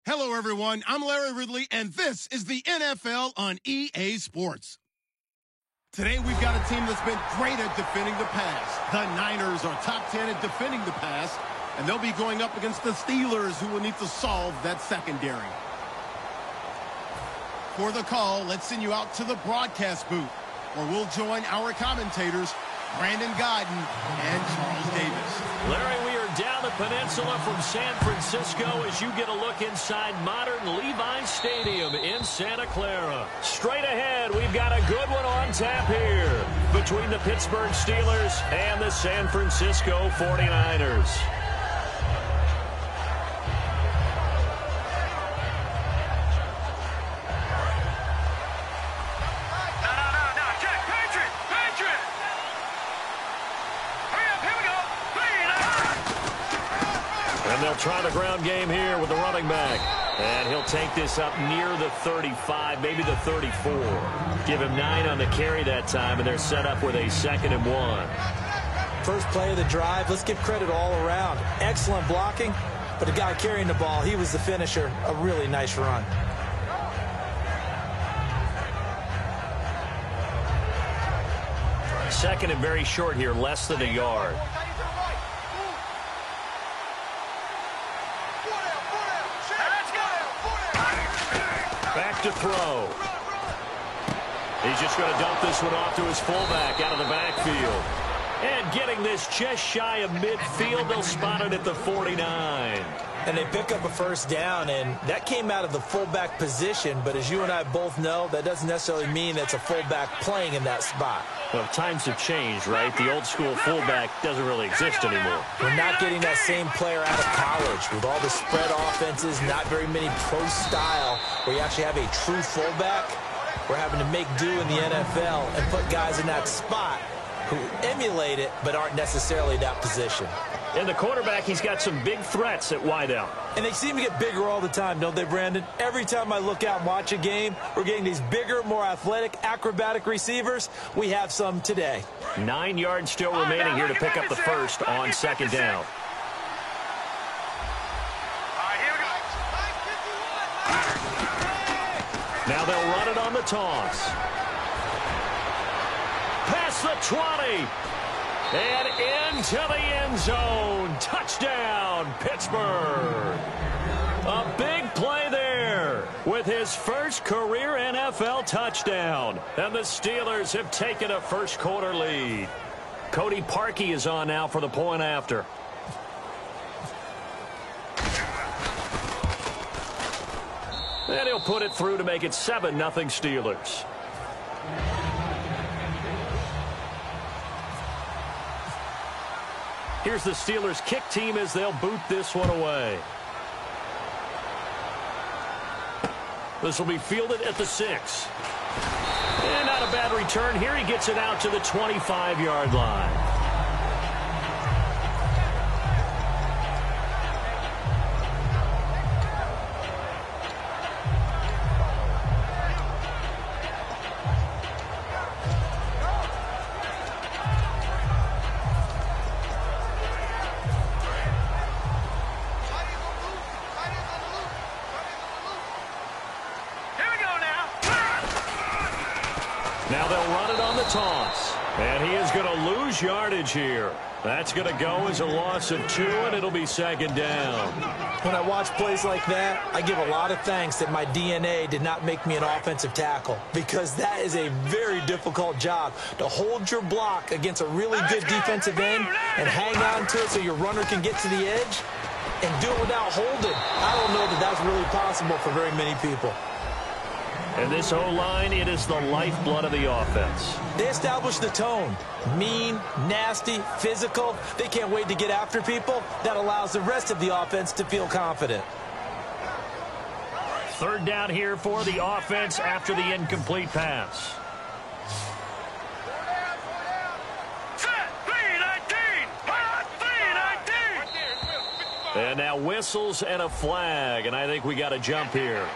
Hello, everyone. I'm Larry Ridley, and this is the NFL on EA Sports. Today, we've got a team that's been great at defending the pass. The Niners are top 10 at defending the pass, and they'll be going up against the Steelers, who will need to solve that secondary. For the call, let's send you out to the broadcast booth, where we'll join our commentators, Brandon Gaudin and Charles Davis. Larry, we are down the peninsula from San Francisco as you get a look inside modern Levi's Stadium in Santa Clara. Straight ahead, we've got a good one on tap here between the Pittsburgh Steelers and the San Francisco 49ers. And they'll try the ground game here with the running back. And he'll take this up near the 35, maybe the 34. Give him 9 on the carry that time, and they're set up with a 2nd and 1. First play of the drive, let's give credit all around. Excellent blocking, but the guy carrying the ball, he was the finisher. A really nice run. Second and very short here, less than a yard. Back to throw. He's just going to dump this one off to his fullback out of the backfield. And getting this just shy of midfield, they'll spot it at the 49. And they pick up a first down, and that came out of the fullback position. But as you and I both know, that doesn't necessarily mean that's a fullback playing in that spot. Well, times have changed, right? The old school fullback doesn't really exist anymore. We're not getting that same player out of college with all the spread offenses, not very many pro style where you actually have a true fullback. We're having to make do in the NFL and put guys in that spot who emulate it but aren't necessarily that position. And the quarterback, he's got some big threats at wideout. And they seem to get bigger all the time, don't they, Brandon? Every time I look out and watch a game, we're getting these bigger, more athletic, acrobatic receivers. We have some today. 9 yards still remaining here to pick up the first on 2nd down. Now they'll run it on the toss. Past the 20. And into the end zone. Touchdown, Pittsburgh. A big play there with his first career NFL touchdown. And the Steelers have taken a first-quarter lead. Cody Parkey is on now for the point after. And he'll put it through to make it 7-0 Steelers. Here's the Steelers kick team as they'll boot this one away. This will be fielded at the 6. And not a bad return here. He gets it out to the 25-yard line. Now they'll run it on the toss. And he is going to lose yardage here. That's going to go as a loss of 2, and it'll be 2nd down. When I watch plays like that, I give a lot of thanks that my DNA did not make me an offensive tackle, because that is a very difficult job to hold your block against a really good defensive end and hang on to it so your runner can get to the edge and do it without holding. I don't know that that's really possible for very many people. And this O-line, it is the lifeblood of the offense. They establish the tone. Mean, nasty, physical. They can't wait to get after people. That allows the rest of the offense to feel confident. 3rd down here for the offense after the incomplete pass. And now whistles and a flag, and I think we got a jump here.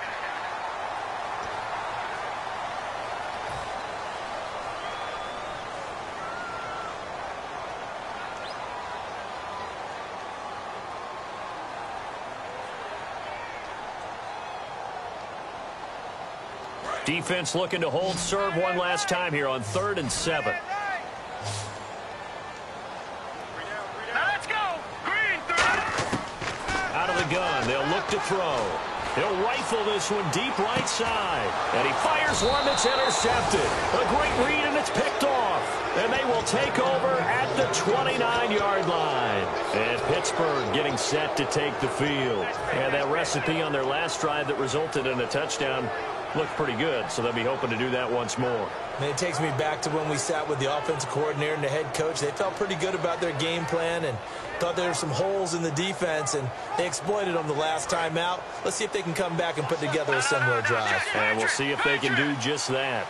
Defense looking to hold serve one last time here on 3rd and 7. Let's go. Green 3. Out of the gun. They'll look to throw. He'll rifle this one deep right side. And he fires one that's intercepted. A great read, and it's picked off. And they will take over at the 29-yard line. And Pittsburgh getting set to take the field. And that recipe on their last drive that resulted in a touchdown looked pretty good, so they'll be hoping to do that once more. And it takes me back to when we sat with the offensive coordinator and the head coach. They felt pretty good about their game plan and thought there were some holes in the defense, and they exploited them the last time out. Let's see if they can come back and put together a similar drive. And we'll see if they can do just that.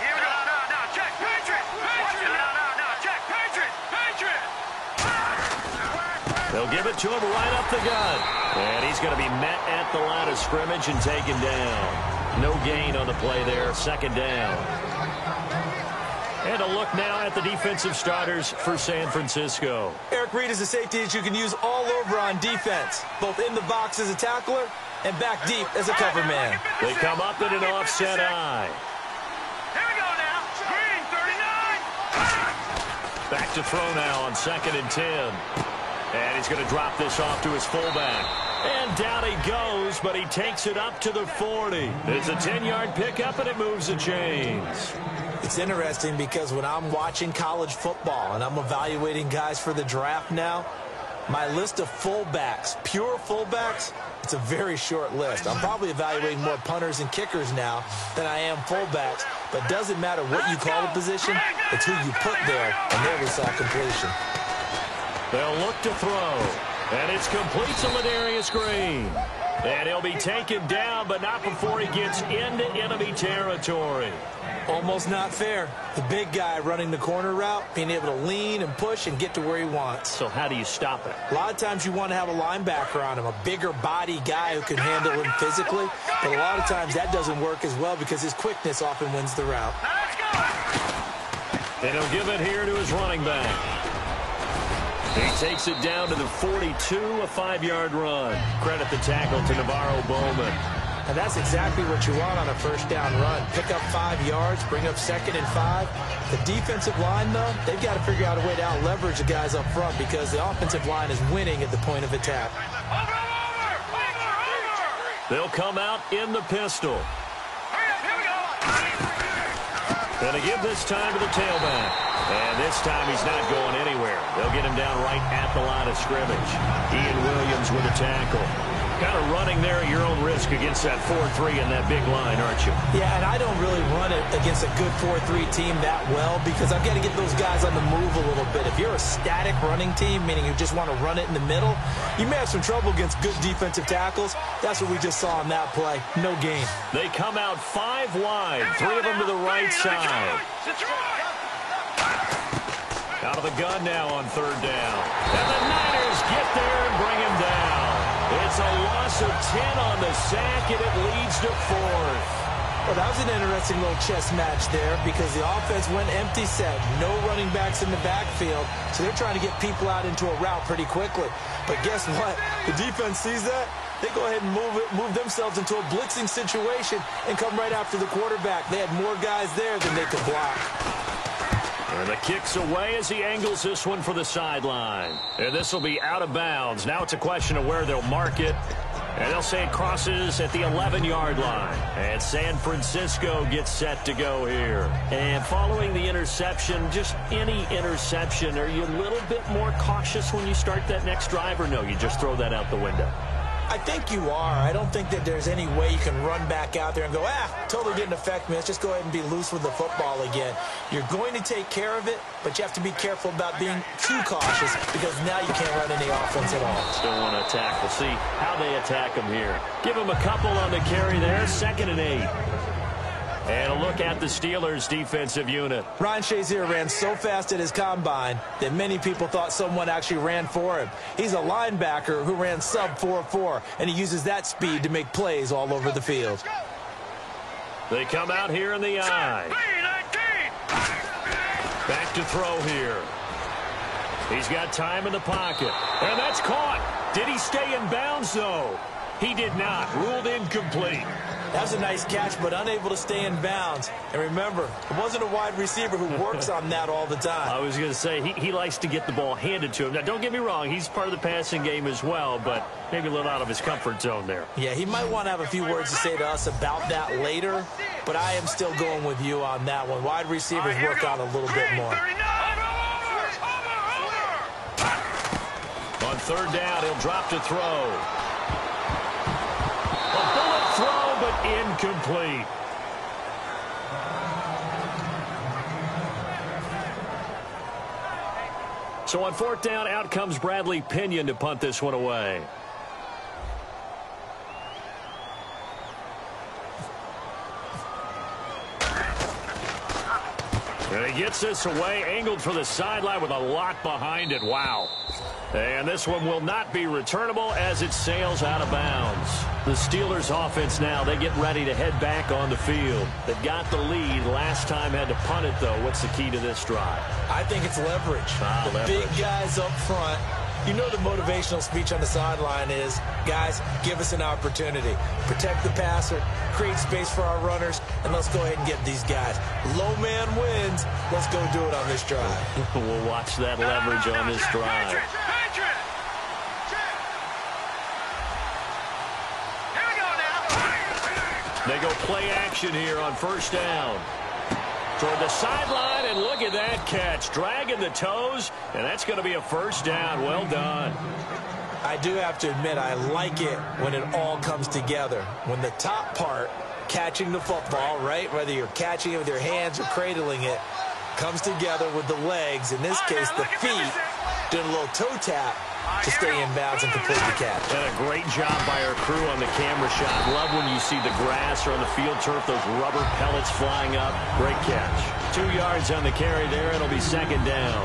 Here we go. Now, check. Patriot. Now, check. Patriot. They'll give it to him right up the gut. And he's going to be met at the line of scrimmage and taken down. No gain on the play there. 2nd down. And a look now at the defensive starters for San Francisco. Eric Reid is a safety that you can use all over on defense, both in the box as a tackler and back deep as a cover man. They come up in an offset eye. Here we go now. Green 39. Back to throw now on 2nd and 10. And he's going to drop this off to his fullback. And down he goes, but he takes it up to the 40. It's a 10-yard pickup, and it moves the chains. It's interesting because when I'm watching college football and I'm evaluating guys for the draft now, my list of fullbacks, pure fullbacks, it's a very short list. I'm probably evaluating more punters and kickers now than I am fullbacks. But doesn't matter what you call the position, it's who you put there, and there we saw completion. They'll look to throw. And it's complete to Ladarius Green. And he'll be taken down, but not before he gets into enemy territory. Almost not fair. The big guy running the corner route, being able to lean and push and get to where he wants. So how do you stop it? A lot of times you want to have a linebacker on him, a bigger body guy who can handle him physically. But a lot of times that doesn't work as well because his quickness often wins the route. Let's go. And he'll give it here to his running back. He takes it down to the 42, a 5-yard run. Credit the tackle to Navarro Bowman. And that's exactly what you want on a first down run. Pick up 5 yards, bring up 2nd and 5. The defensive line, though, they've got to figure out a way to out-leverage the guys up front because the offensive line is winning at the point of attack. Over. They'll come out in the pistol. Hurry up, here we go. And they give this time to the tailback. And this time he's not going anywhere. They'll get him down right at the line of scrimmage. Ian Williams with a tackle. Kind of running there at your own risk against that 4-3 and that big line, aren't you? Yeah, and I don't really run it against a good 4-3 team that well because I've got to get those guys on the move a little bit. If you're a static running team, meaning you just want to run it in the middle, you may have some trouble against good defensive tackles. That's what we just saw on that play. No gain. They come out 5 wide, 3 of them to the right side. Out of the gun now on 3rd down. And the Niners get there and bring him down. It's a loss of 10 on the sack, and it leads to 4th. Well, that was an interesting little chess match there because the offense went empty set. No running backs in the backfield, so they're trying to get people out into a route pretty quickly. But guess what? The defense sees that. They go ahead and move themselves into a blitzing situation and come right after the quarterback. They had more guys there than they could block. And the kick's away as he angles this one for the sideline. And this will be out of bounds. Now it's a question of where they'll mark it. And they'll say it crosses at the 11-yard line. And San Francisco gets set to go here. And following the interception, just any interception, are you a little bit more cautious when you start that next drive, or no, you just throw that out the window? I think you are. I don't think that there's any way you can run back out there and go, totally didn't affect me. Let's just go ahead and be loose with the football again. You're going to take care of it, but you have to be careful about being too cautious because now you can't run any offense at all. Still want to attack. We'll see how they attack him here. Give him a couple on the carry there, 2nd and 8. And a look at the Steelers' defensive unit. Ryan Shazier ran so fast at his combine that many people thought someone actually ran for him. He's a linebacker who ran sub 4.4, and he uses that speed to make plays all over the field. They come out here in the eye. Back to throw here. He's got time in the pocket. And that's caught. Did he stay in bounds, though? He did not. Ruled incomplete. That was a nice catch, but unable to stay in bounds. And remember, it wasn't a wide receiver who works on that all the time. I was going to say, he likes to get the ball handed to him. Now, don't get me wrong, he's part of the passing game as well, but maybe a little out of his comfort zone there. Yeah, he might want to have a few words to say to us about that later, but I am still going with you on that one. Wide receivers work on a little bit more. On third down, he'll drop to throw. A bullet throw, but incomplete. So on fourth down, out comes Bradley Pinion to punt this one away. And he gets this away, angled for the sideline with a lot behind it. Wow. And this one will not be returnable as it sails out of bounds. The Steelers offense now, they get ready to head back on the field. They've got the lead. Last time had to punt it, though. What's the key to this drive? I think it's leverage. The big guys up front. You know the motivational speech on the sideline is, guys, give us an opportunity. Protect the passer, create space for our runners, and let's go ahead and get these guys. Low man wins. Let's go do it on this drive. We'll watch that leverage on this drive. They go play action here on first down. Toward the sideline, and look at that catch. Dragging the toes, and that's going to be a first down. Well done. I do have to admit, I like it when it all comes together. When the top part, catching the football, right, whether you're catching it with your hands or cradling it, comes together with the legs, in this case the feet, doing a little toe tap to stay in bounds and complete the catch. And a great job by our crew on the camera shot. Love when you see the grass or on the field turf, those rubber pellets flying up. Great catch. 2 yards on the carry there. It'll be second down.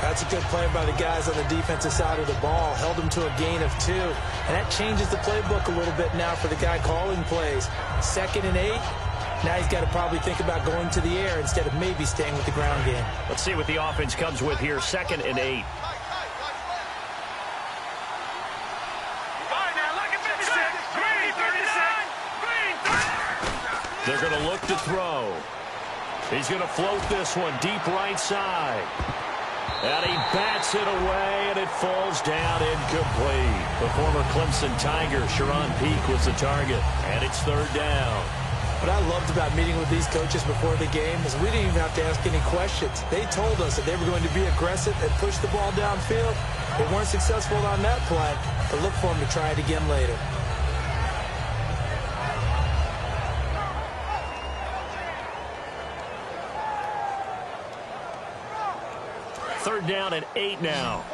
That's a good play by the guys on the defensive side of the ball. Held them to a gain of 2. And that changes the playbook a little bit now for the guy calling plays. 2nd and 8. Now he's got to probably think about going to the air instead of maybe staying with the ground game. Let's see what the offense comes with here. 2nd and 8. They're going to look to throw. He's going to float this one deep right side. And he bats it away, and it falls down incomplete. The former Clemson Tiger, Sharon Peak, was the target. And it's third down. What I loved about meeting with these coaches before the game is we didn't even have to ask any questions. They told us that they were going to be aggressive and push the ball downfield. They weren't successful on that play, but look for them to try it again later. Third down and 8 now.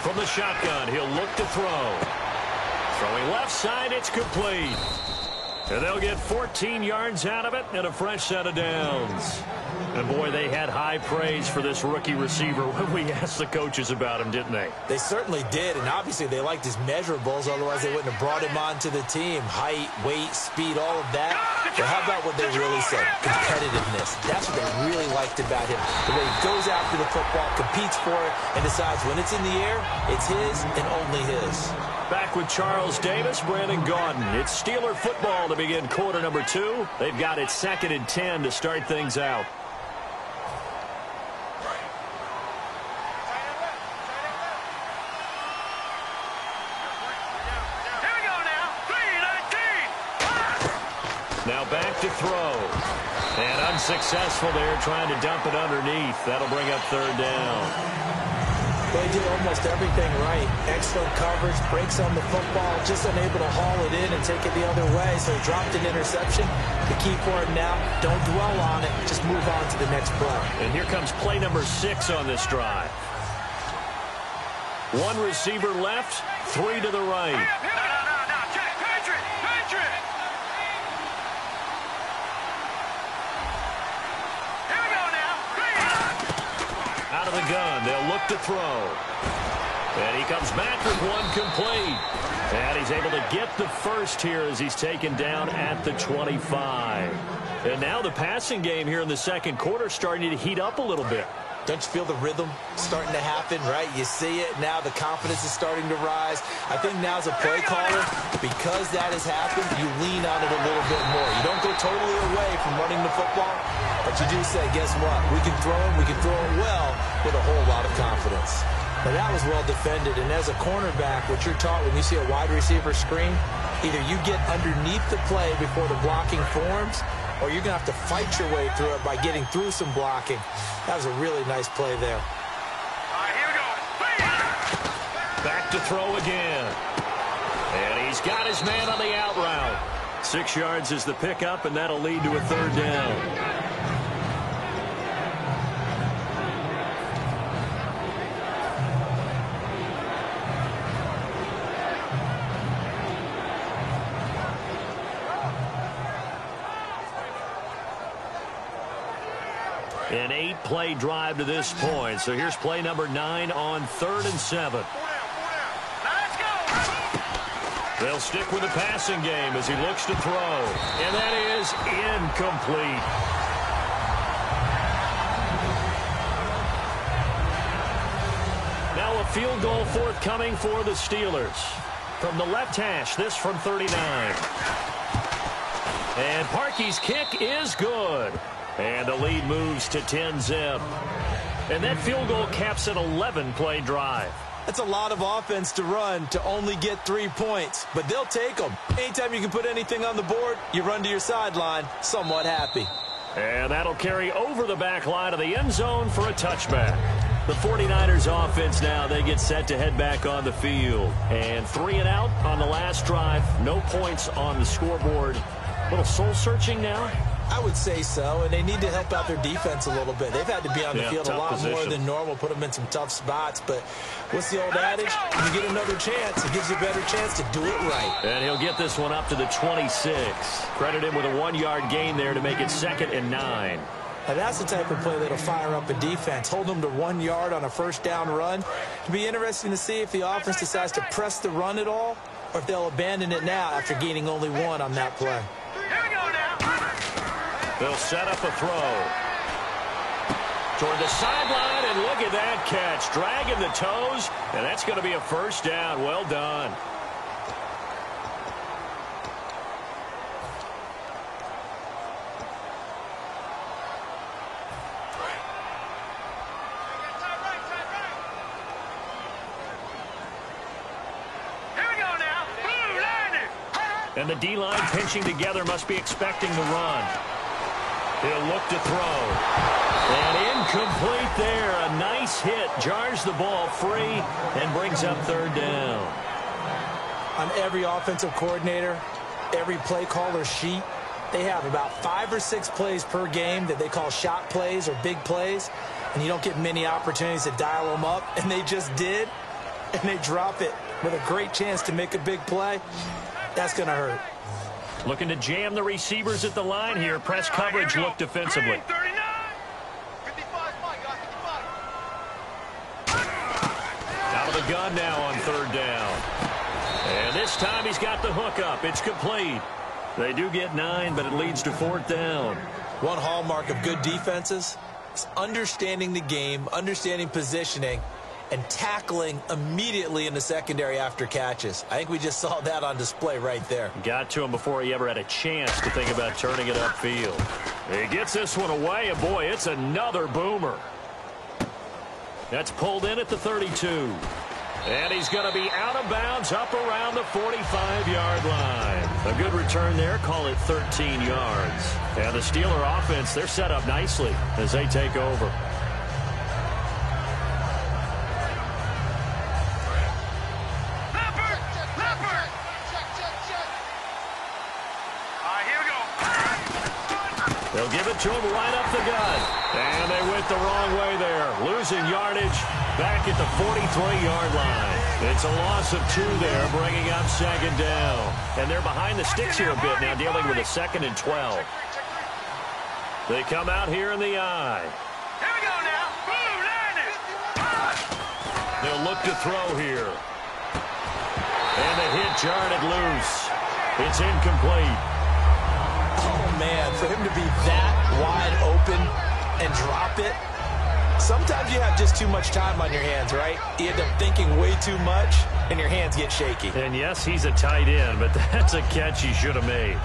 From the shotgun, he'll look to throw. Throwing left side, it's complete. And they'll get 14 yards out of it and a fresh set of downs. And, boy, they had high praise for this rookie receiver when we asked the coaches about him, didn't they? They certainly did, and obviously they liked his measurables. Otherwise, they wouldn't have brought him onto the team. Height, weight, speed, all of that. But how about what they really said? Competitiveness. That's what they really liked about him. The way he goes after the football, competes for it, and decides when it's in the air, it's his and only his. Back with Charles Davis, Brandon Gaudin. It's Steeler football to begin quarter number 2. They've got it 2nd and 10 to start things out. Now back to throw. And unsuccessful there, trying to dump it underneath. That'll bring up third down. They did almost everything right. Excellent coverage, breaks on the football, just unable to haul it in and take it the other way. So he dropped an interception. The key for him now, don't dwell on it. Just move on to the next play. And here comes play number 6 on this drive. 1 receiver left, 3 to the right. Out of the gun, they'll look to throw. And he comes back with 1 complete. And he's able to get the first here as he's taken down at the 25. And now the passing game here in the second quarter starting to heat up a little bit. Don't you feel the rhythm starting to happen, right? You see it. Now the confidence is starting to rise. I think now as a play caller, because that has happened, you lean on it a little bit more. You don't go totally away from running the football, but you do say, guess what? We can throw it. We can throw it well with a whole lot of confidence. Now, that was well defended. And as a cornerback, what you're taught when you see a wide receiver screen, either you get underneath the play before the blocking forms, or you're going to have to fight your way through it by getting through some blocking. That was a really nice play there. All right, here we go. Back to throw again. And he's got his man on the out route. 6 yards is the pickup, and that'll lead to a third down. An 8-play drive to this point. So here's play number 9 on 3rd and 7. Now let's go. They'll stick with the passing game as he looks to throw. And that is incomplete. Now a field goal forthcoming for the Steelers. From the left hash, this from 39. And Parkey's kick is good. And the lead moves to 10-zip. And that field goal caps an 11-play drive. That's a lot of offense to run to only get 3 points, but they'll take them. Anytime you can put anything on the board, you run to your sideline somewhat happy. And that'll carry over the back line of the end zone for a touchback. The 49ers offense now, they get set to head back on the field. And 3 and out on the last drive. No points on the scoreboard. A little soul-searching now. I would say so, and they need to help out their defense a little bit. They've had to be on the field a lot more than normal, put them in some tough spots. But what's the old adage? When you get another chance, it gives you a better chance to do it right. And he'll get this one up to the 26. Credit him with a 1-yard gain there to make it 2nd and 9. Now that's the type of play that'll fire up a defense. Hold them to 1 yard on a first down run. It'll be interesting to see if the offense decides to press the run at all, or if they'll abandon it now after gaining only 1 on that play. Here we go now. They'll set up a throw. Toward the sideline, and look at that catch. Dragging the toes, and that's going to be a first down. Well done. Here we go now. Blue line. And the D-line pinching together must be expecting the run. He'll look to throw. And incomplete there. A nice hit. Jars the ball free and brings up 3rd down. On every offensive coordinator, every play caller sheet, they have about 5 or 6 plays per game that they call shot plays or big plays. And you don't get many opportunities to dial them up. And they just did. And they drop it with a great chance to make a big play. That's going to hurt. Looking to jam the receivers at the line here. Press coverage look defensively. 39. 55, Mike, 55. Out of the gun now on 3rd down. And this time he's got the hook up. It's complete. They do get 9, but it leads to 4th down. One hallmark of good defenses is understanding the game, understanding positioning, and tackling immediately in the secondary after catches. I think we just saw that on display right there. Got to him before he ever had a chance to think about turning it upfield. He gets this one away, and boy, it's another boomer. That's pulled in at the 32. And he's going to be out of bounds up around the 45-yard line. A good return there, call it 13 yards. And the Steeler offense, they're set up nicely as they take over. They'll give it to him right up the gut. And they went the wrong way there. Losing yardage back at the 43-yard line. It's a loss of 2 there, bringing up 2nd down. And they're behind the sticks here a bit now, dealing with a 2nd and 12. They come out here in the eye. Here we go now. Blue line. They'll look to throw here. And the hit jarred it loose. It's incomplete. Oh, man, for him to be that wide open and drop it, Sometimes you have just too much time on your hands, right? You end up thinking way too much, and your hands get shaky. And yes, he's a tight end, but that's a catch he should have made.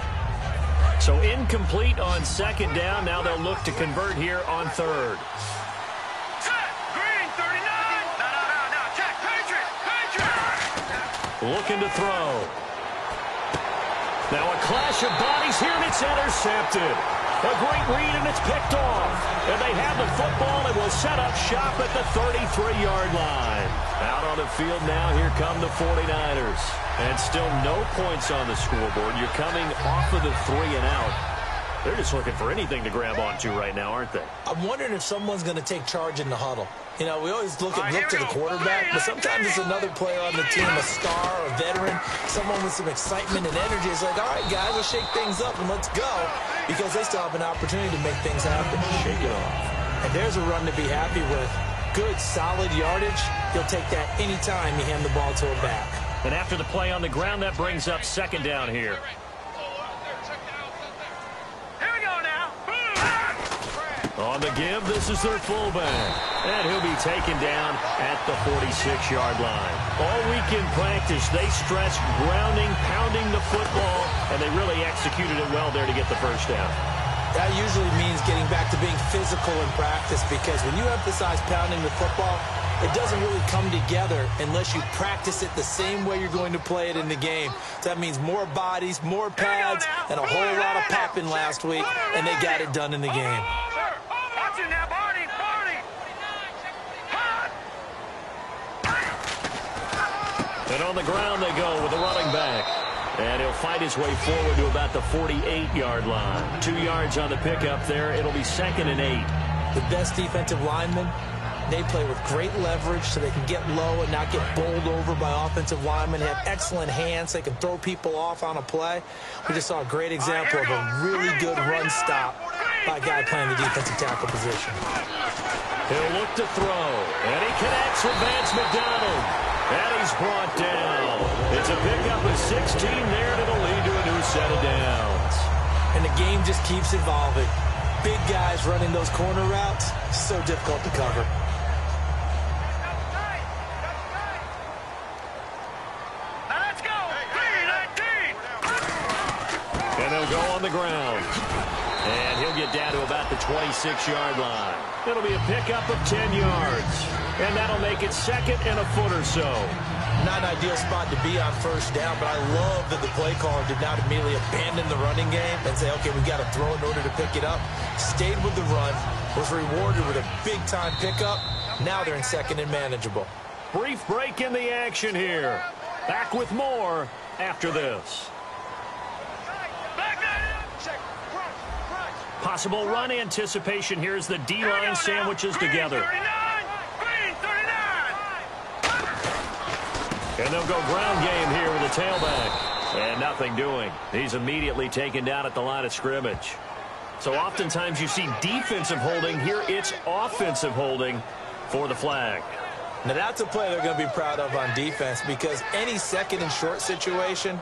So incomplete on second down. Now they'll look to convert here on third. Green, 39. No. Check. Patriot. Looking to throw. Now a clash of bodies here, and it's intercepted. A great read, and it's picked off. And they have the football and will set up shop at the 33-yard line. Out on the field now, here come the 49ers. And still no points on the scoreboard. You're coming off of the 3 and out. They're just looking for anything to grab onto right now, aren't they? I'm wondering if someone's going to take charge in the huddle. You know, we always look to the quarterback, but sometimes it's another player on the team, a star, a veteran, someone with some excitement and energy. It's like, all right, guys, let's shake things up and let's go, because they still have an opportunity to make things happen. Shake it off. And there's a run to be happy with. Good, solid yardage. He'll take that anytime you hand the ball to him back. And after the play on the ground, that brings up second down here. Here we go now. On the give, this is their fullback. And he'll be taken down at the 46-yard line. All week in practice, they stressed grounding, pounding the football, and they really executed it well there to get the first down. That usually means getting back to being physical in practice, because when you emphasize pounding the football, it doesn't really come together unless you practice it the same way you're going to play it in the game. So that means more bodies, more pads, and a whole lot of popping last week, and they got it done in the game. Watch it now, Barney. And on the ground they go with the running back. And he'll fight his way forward to about the 48-yard line. 2 yards on the pickup there. It'll be 2nd and 8. The best defensive linemen, they play with great leverage so they can get low and not get bowled over by offensive linemen. They have excellent hands. They can throw people off on a play. We just saw a great example of a really good run stop by a guy playing the defensive tackle position. He'll look to throw. And he connects with Vance McDonald. And he's brought down. It's a pickup of 16 there, and it'll lead to a new set of downs. And the game just keeps evolving. Big guys running those corner routes, so difficult to cover. Now let's go. 3-19. And they'll go on the ground. And he'll get down to about the 26-yard line. It'll be a pickup of 10 yards. And that'll make it 2nd and a foot or so. Not an ideal spot to be on first down, but I love that the play caller did not immediately abandon the running game and say, okay, we've got to throw in order to pick it up. Stayed with the run, was rewarded with a big-time pickup. Now they're in 2nd and manageable. Brief break in the action here. Back with more after this. Possible run anticipation here as the D-line sandwiches together. And they'll go ground game here with the tailback. And nothing doing. He's immediately taken down at the line of scrimmage. So oftentimes you see defensive holding. Here it's offensive holding for the flag. Now that's a play they're going to be proud of on defense, because any 2nd and short situation,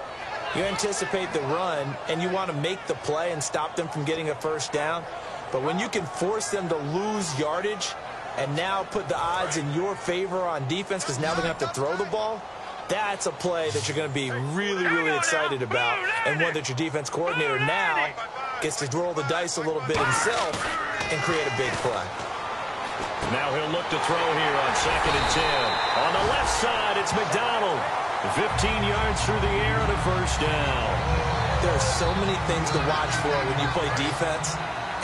you anticipate the run and you want to make the play and stop them from getting a first down. But when you can force them to lose yardage and now put the odds in your favor on defense, because now they're going to have to throw the ball, that's a play that you're going to be really, really excited about, and one that your defense coordinator now gets to roll the dice a little bit himself and create a big play. Now he'll look to throw here on 2nd and 10. On the left side, it's McDonald. 15 yards through the air and a first down. There are so many things to watch for when you play defense.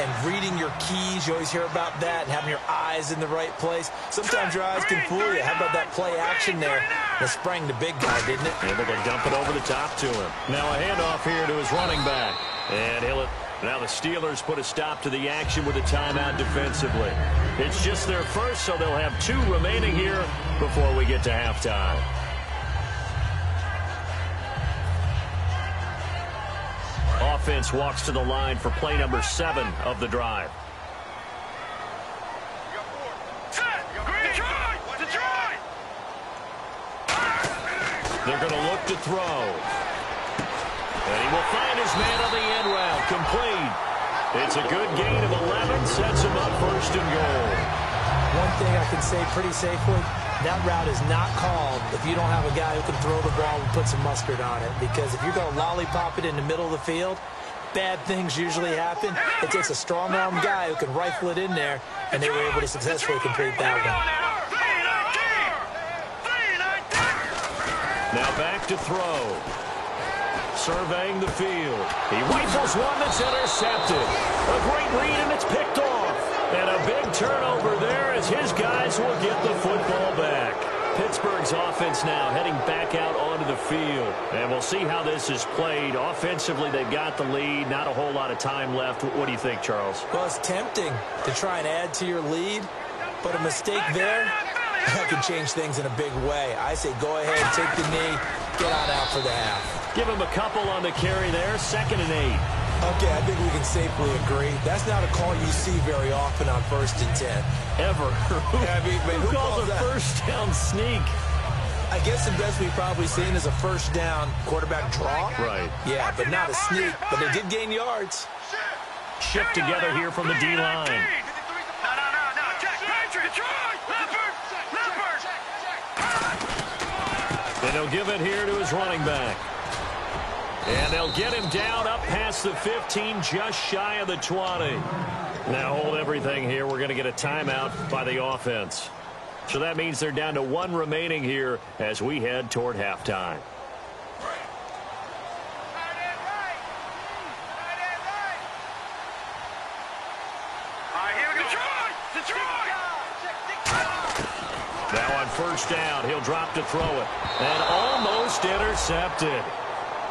And reading your keys, you always hear about that, and having your eyes in the right place. Sometimes your eyes can fool you. How about that play action there? That sprang the big guy, didn't it? Able to dump it over the top to him. Now a handoff here to his running back. And now the Steelers put a stop to the action with a timeout defensively. It's just their first, so they'll have 2 remaining here before we get to halftime. Offense walks to the line for play number 7 of the drive. They're going to look to throw. And he will find his man on the end route. Complete. It's a good gain of 11. Sets him up 1st and goal. One thing I can say pretty safely, that route is not called if you don't have a guy who can throw the ball and put some mustard on it. Because if you're going to lollipop it in the middle of the field, bad things usually happen. It takes a strong-arm guy who can rifle it in there, and they were able to successfully complete that one. Now back to throw. Surveying the field. He rifles one that's intercepted. A great read, and it's picked off. And a big turnover there as his guys will get the football back. Pittsburgh's offense now heading back out onto the field. And we'll see how this is played. Offensively, they've got the lead. Not a whole lot of time left. What do you think, Charles? Well, it's tempting to try and add to your lead, but a mistake there, that could change things in a big way. I say go ahead, take the knee, get on out for the half. Give him a couple on the carry there. 2nd and 8. Okay, I think we can safely agree. That's not a call you see very often on 1st and 10. Ever. Yeah, I mean, who calls a first down sneak? I guess the best we've probably seen is a first down quarterback draw. Right. Yeah, but not a sneak. But they did gain yards. Shift together here from the D-line. No. Jack, Patrick, And he'll give it here to his running back. And they'll get him down up past the 15, just shy of the 20. Now hold everything here. We're going to get a timeout by the offense. So that means they're down to 1 remaining here as we head toward halftime. Now on first down, he'll drop to throw it. And almost intercepted.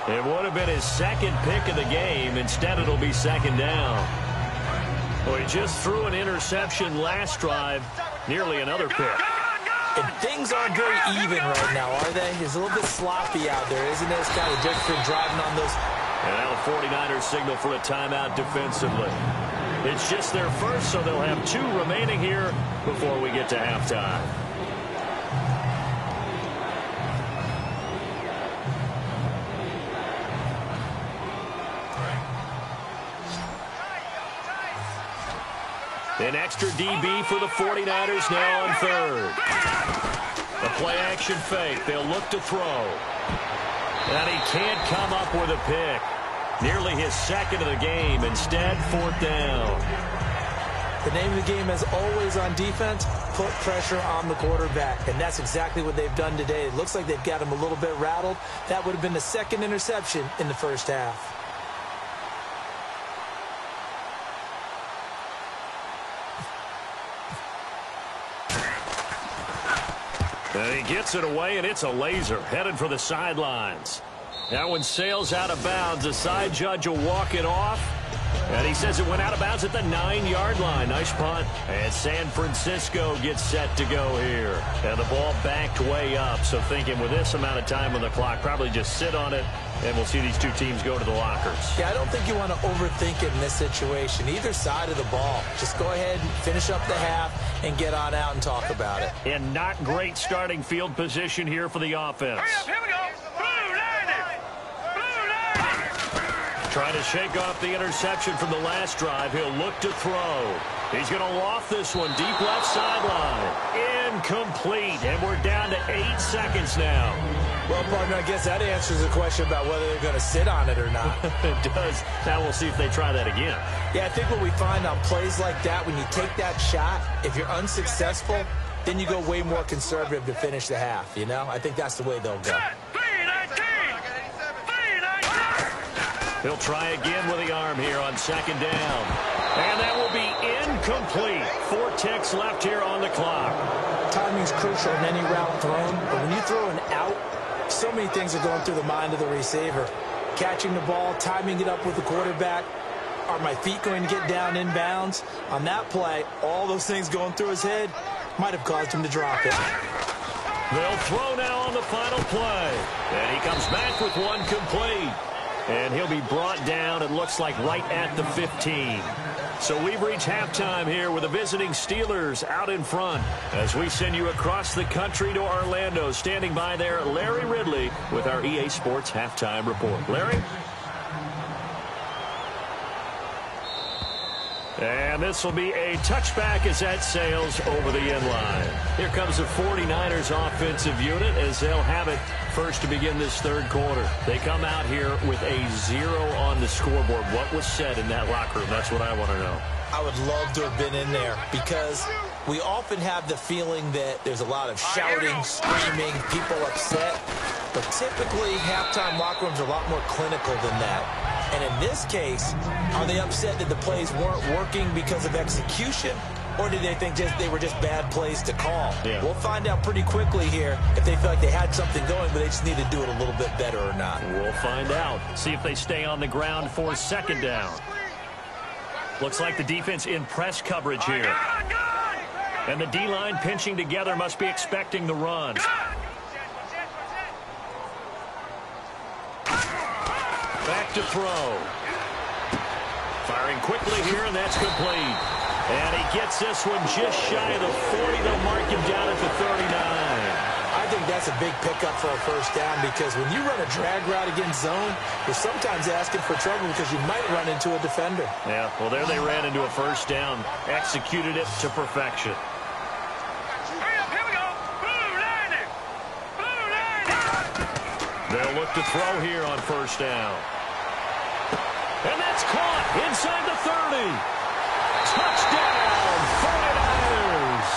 It would have been his 2nd pick of the game. Instead, it'll be 2nd down. Well, he just threw an interception last drive. Nearly another pick. And things aren't very even right now, are they? It's a little bit sloppy out there, isn't it? It's kind of just for driving on those. And now the 49ers signal for a timeout defensively. It's just their first, so they'll have 2 remaining here before we get to halftime. An extra DB for the 49ers now on 3rd. A play-action fake. They'll look to throw. And he can't come up with a pick. Nearly his 2nd of the game. Instead, 4th down. The name of the game, as always on defense, put pressure on the quarterback. And that's exactly what they've done today. It looks like they've got him a little bit rattled. That would have been the 2nd interception in the first half. And he gets it away, and it's a laser headed for the sidelines. That one sails out of bounds. The side judge will walk it off. And he says it went out of bounds at the 9-yard line. Nice punt. And San Francisco gets set to go here. And the ball backed way up. So thinking with this amount of time on the clock, probably just sit on it, and we'll see these 2 teams go to the lockers. Yeah, I don't think you want to overthink it in this situation. Either side of the ball. Just go ahead and finish up the half and get on out and talk about it. And not great starting field position here for the offense. Hurry up, here we go. Blue 90. Trying to shake off the interception from the last drive. He'll look to throw. He's going to loft this one deep left sideline. Incomplete. And we're down to 8 seconds now. Well, partner, I guess that answers the question about whether they're going to sit on it or not. It does. Now we'll see if they try that again. Yeah, I think what we find on plays like that, when you take that shot, if you're unsuccessful, then you go way more conservative to finish the half, you know? I think that's the way they'll go. He'll try again with the arm here on 2nd down. And that will be incomplete. 4 ticks left here on the clock. Timing's crucial in any route thrown, but when you throw an out, so many things are going through the mind of the receiver. Catching the ball, timing it up with the quarterback. Are my feet going to get down inbounds? On that play, all those things going through his head might have caused him to drop it. They'll throw now on the final play. And he comes back with one complete. And he'll be brought down, it looks like, right at the 15. So we've reached halftime here with the visiting Steelers out in front. As we send you across the country to Orlando, standing by there, Larry Ridley with our EA Sports Halftime Report. Larry? And this will be a touchback as that sails over the end line. Here comes the 49ers offensive unit as they'll have it first to begin this third quarter. They come out here with a 0 on the scoreboard. What was said in that locker room? That's what I want to know. I would love to have been in there because we often have the feeling that there's a lot of shouting, screaming, people upset. But typically, halftime locker rooms are a lot more clinical than that. And in this case, are they upset that the plays weren't working because of execution? Or did they think they were just bad plays to call? Yeah. We'll find out pretty quickly here if they feel like they had something going, but they just need to do it a little bit better or not. We'll find out. See if they stay on the ground for second down. Looks like the defense in press coverage here. And the D-line pinching together must be expecting the run. Back to throw. Firing quickly here, and that's complete. And he gets this one just shy of the 40. They'll mark him down at the 39. I think that's a big pickup for a first down because when you run a drag route against zone, you're sometimes asking for trouble because you might run into a defender. Yeah, well, there they ran into a first down. Executed it to perfection. Here we go. Blue line. Blue line. They'll look to throw here on first down. And that's caught inside the 30. Touchdown, 49ers.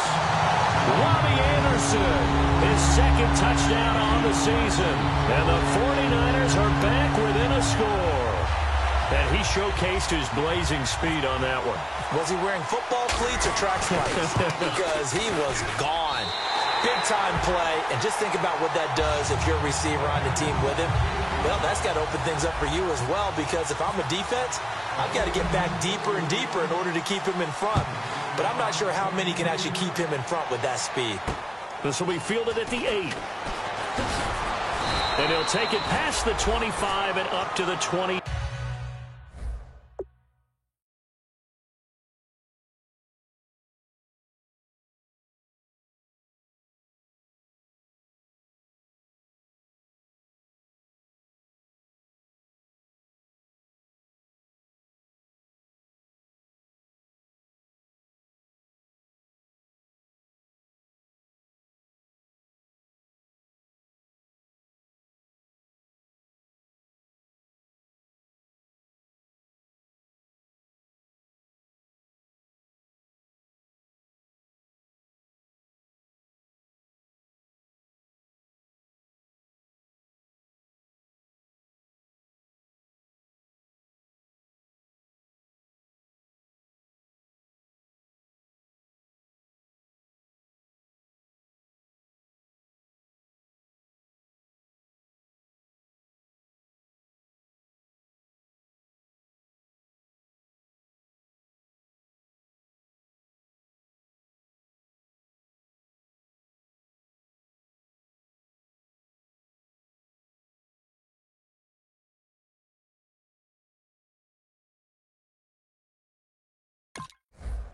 Robbie Anderson, his second touchdown on the season. And the 49ers are back within a score. And he showcased his blazing speed on that one. Was he wearing football cleats or track spikes? Because he was gone. Big-time play, and just think about what that does if you're a receiver on the team with him. Well, that's got to open things up for you as well, because if I'm a defense, I've got to get back deeper and deeper in order to keep him in front. But I'm not sure how many can actually keep him in front with that speed. This will be fielded at the 8. And he'll take it past the 25 and up to the 20.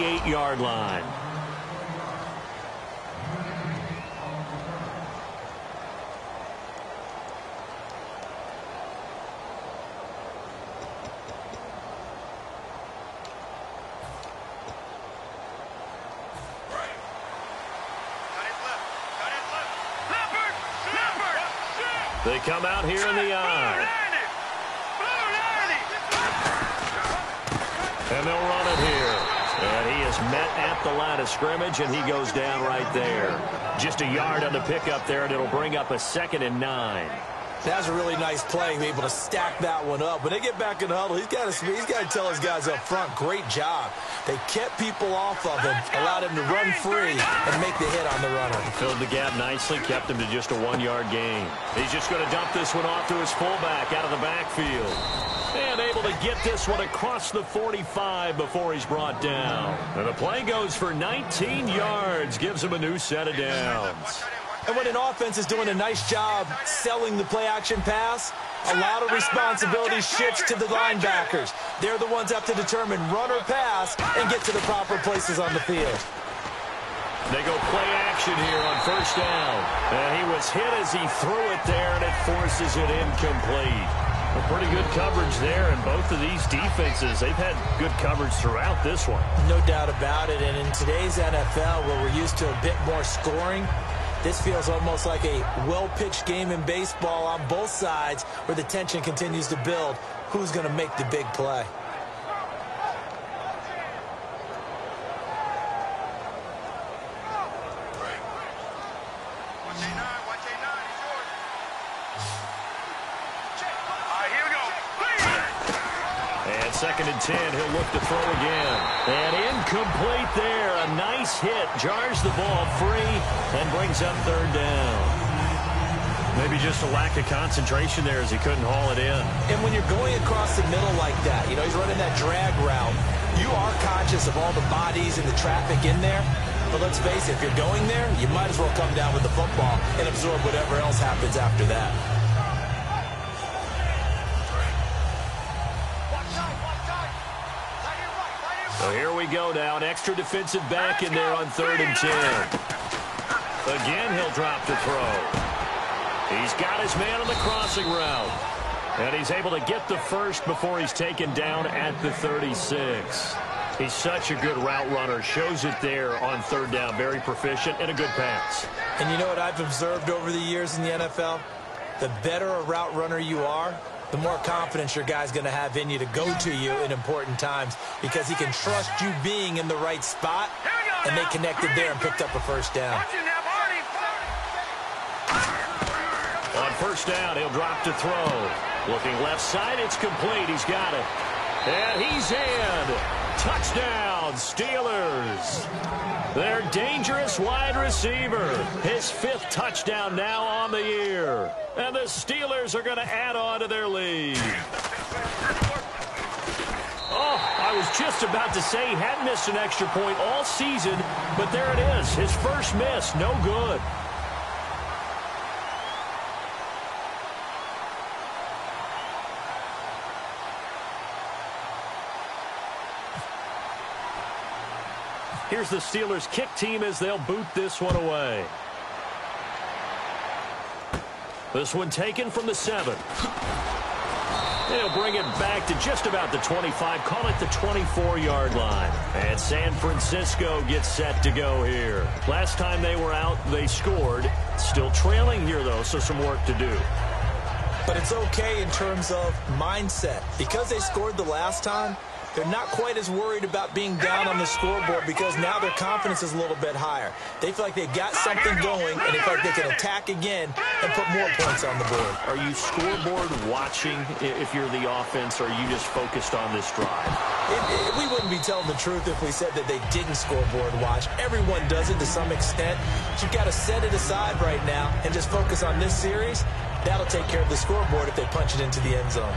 Eight-yard line. They come out here in the eye. And they'll run it here. And he is met at the line of scrimmage, and he goes down right there. Just a yard on the pickup there, and it'll bring up a 2nd and 9. That's a really nice play, be able to stack that one up. When they get back in the huddle, he's got to tell his guys up front, great job. They kept people off of him, allowed him to run free and make the hit on the runner. Filled the gap nicely, kept him to just a 1-yard gain. He's just going to dump this one off to his fullback out of the backfield. And able to get this one across the 45 before he's brought down. And the play goes for 19 yards, gives him a new set of downs. And when an offense is doing a nice job selling the play-action pass, a lot of responsibility shifts to the linebackers. They're the ones that have to determine run or pass and get to the proper places on the field. They go play action here on first down. And he was hit as he threw it there, and it forces it incomplete. A pretty good coverage there, and both of these defenses, they've had good coverage throughout this one. No doubt about it, and in today's NFL, where we're used to a bit more scoring, this feels almost like a well-pitched game in baseball on both sides where the tension continues to build. Who's going to make the big play? Second and 10, he'll look to throw again. And incomplete there. A nice hit. Jars the ball free and brings up third down. Maybe just a lack of concentration there as he couldn't haul it in. And when you're going across the middle like that, you know, he's running that drag route, you are conscious of all the bodies and the traffic in there. But let's face it, if you're going there, you might as well come down with the football and absorb whatever else happens after that. So here we go now, an extra defensive back in there on 3rd and 10. Again, he'll drop to throw. He's got his man on the crossing route. And he's able to get the first before he's taken down at the 36. He's such a good route runner. Shows it there on 3rd down. Very proficient and a good pass. And you know what I've observed over the years in the NFL? The better a route runner you are, the more confidence your guy's going to have in you to go to you in important times because he can trust you being in the right spot, and they connected there and picked up a first down. On 1st down, he'll drop to throw. Looking left side, it's complete. He's got it. And he's in. Touchdown, Steelers. Their dangerous wide receiver. His 5th touchdown now on the year. And the Steelers are going to add on to their lead. Oh, I was just about to say he hadn't missed an extra point all season, but there it is. His first miss, no good. Here's the Steelers kick team as they'll boot this one away. This one taken from the 7. They'll bring it back to just about the 25. Call it the 24-yard line. And San Francisco gets set to go here. Last time they were out, they scored. Still trailing here, though, so some work to do. But it's okay in terms of mindset. Because they scored the last time, they're not quite as worried about being down on the scoreboard because now their confidence is a little bit higher. They feel like they've got something going, and they feel like they can attack again and put more points on the board. Are you scoreboard watching if you're the offense, or are you just focused on this drive? We wouldn't be telling the truth if we said that they didn't scoreboard watch. Everyone does it to some extent. But you've got to set it aside right now and just focus on this series. That'll take care of the scoreboard if they punch it into the end zone.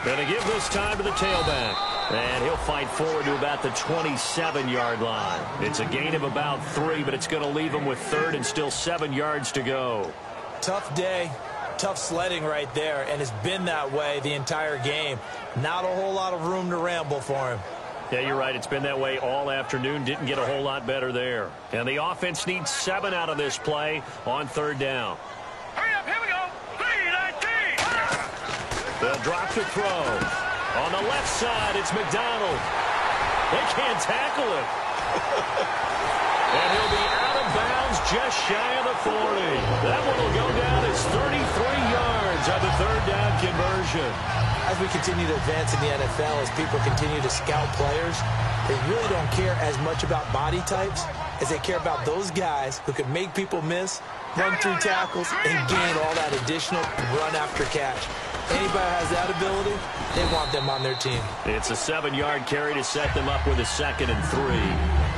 Going to give this time to the tailback. And he'll fight forward to about the 27-yard line. It's a gain of about 3, but it's going to leave him with 3rd and still 7 yards to go. Tough day, tough sledding right there, and it's been that way the entire game. Not a whole lot of room to ramble for him. Yeah, you're right. It's been that way all afternoon. Didn't get a whole lot better there. And the offense needs 7 out of this play on 3rd down. Hurry up, here we go. 3-19. They'll drop to throw. On the left side, it's McDonald. They can't tackle him. And he'll be out of bounds just shy of the 40. That one will go down as 33 yards on the 3rd down conversion. As we continue to advance in the NFL, as people continue to scout players, they really don't care as much about body types as they care about those guys who can make people miss, run through tackles, and gain all that additional run after catch. Anybody has that ability, they want them on their team. It's a 7-yard carry to set them up with a 2nd and 3.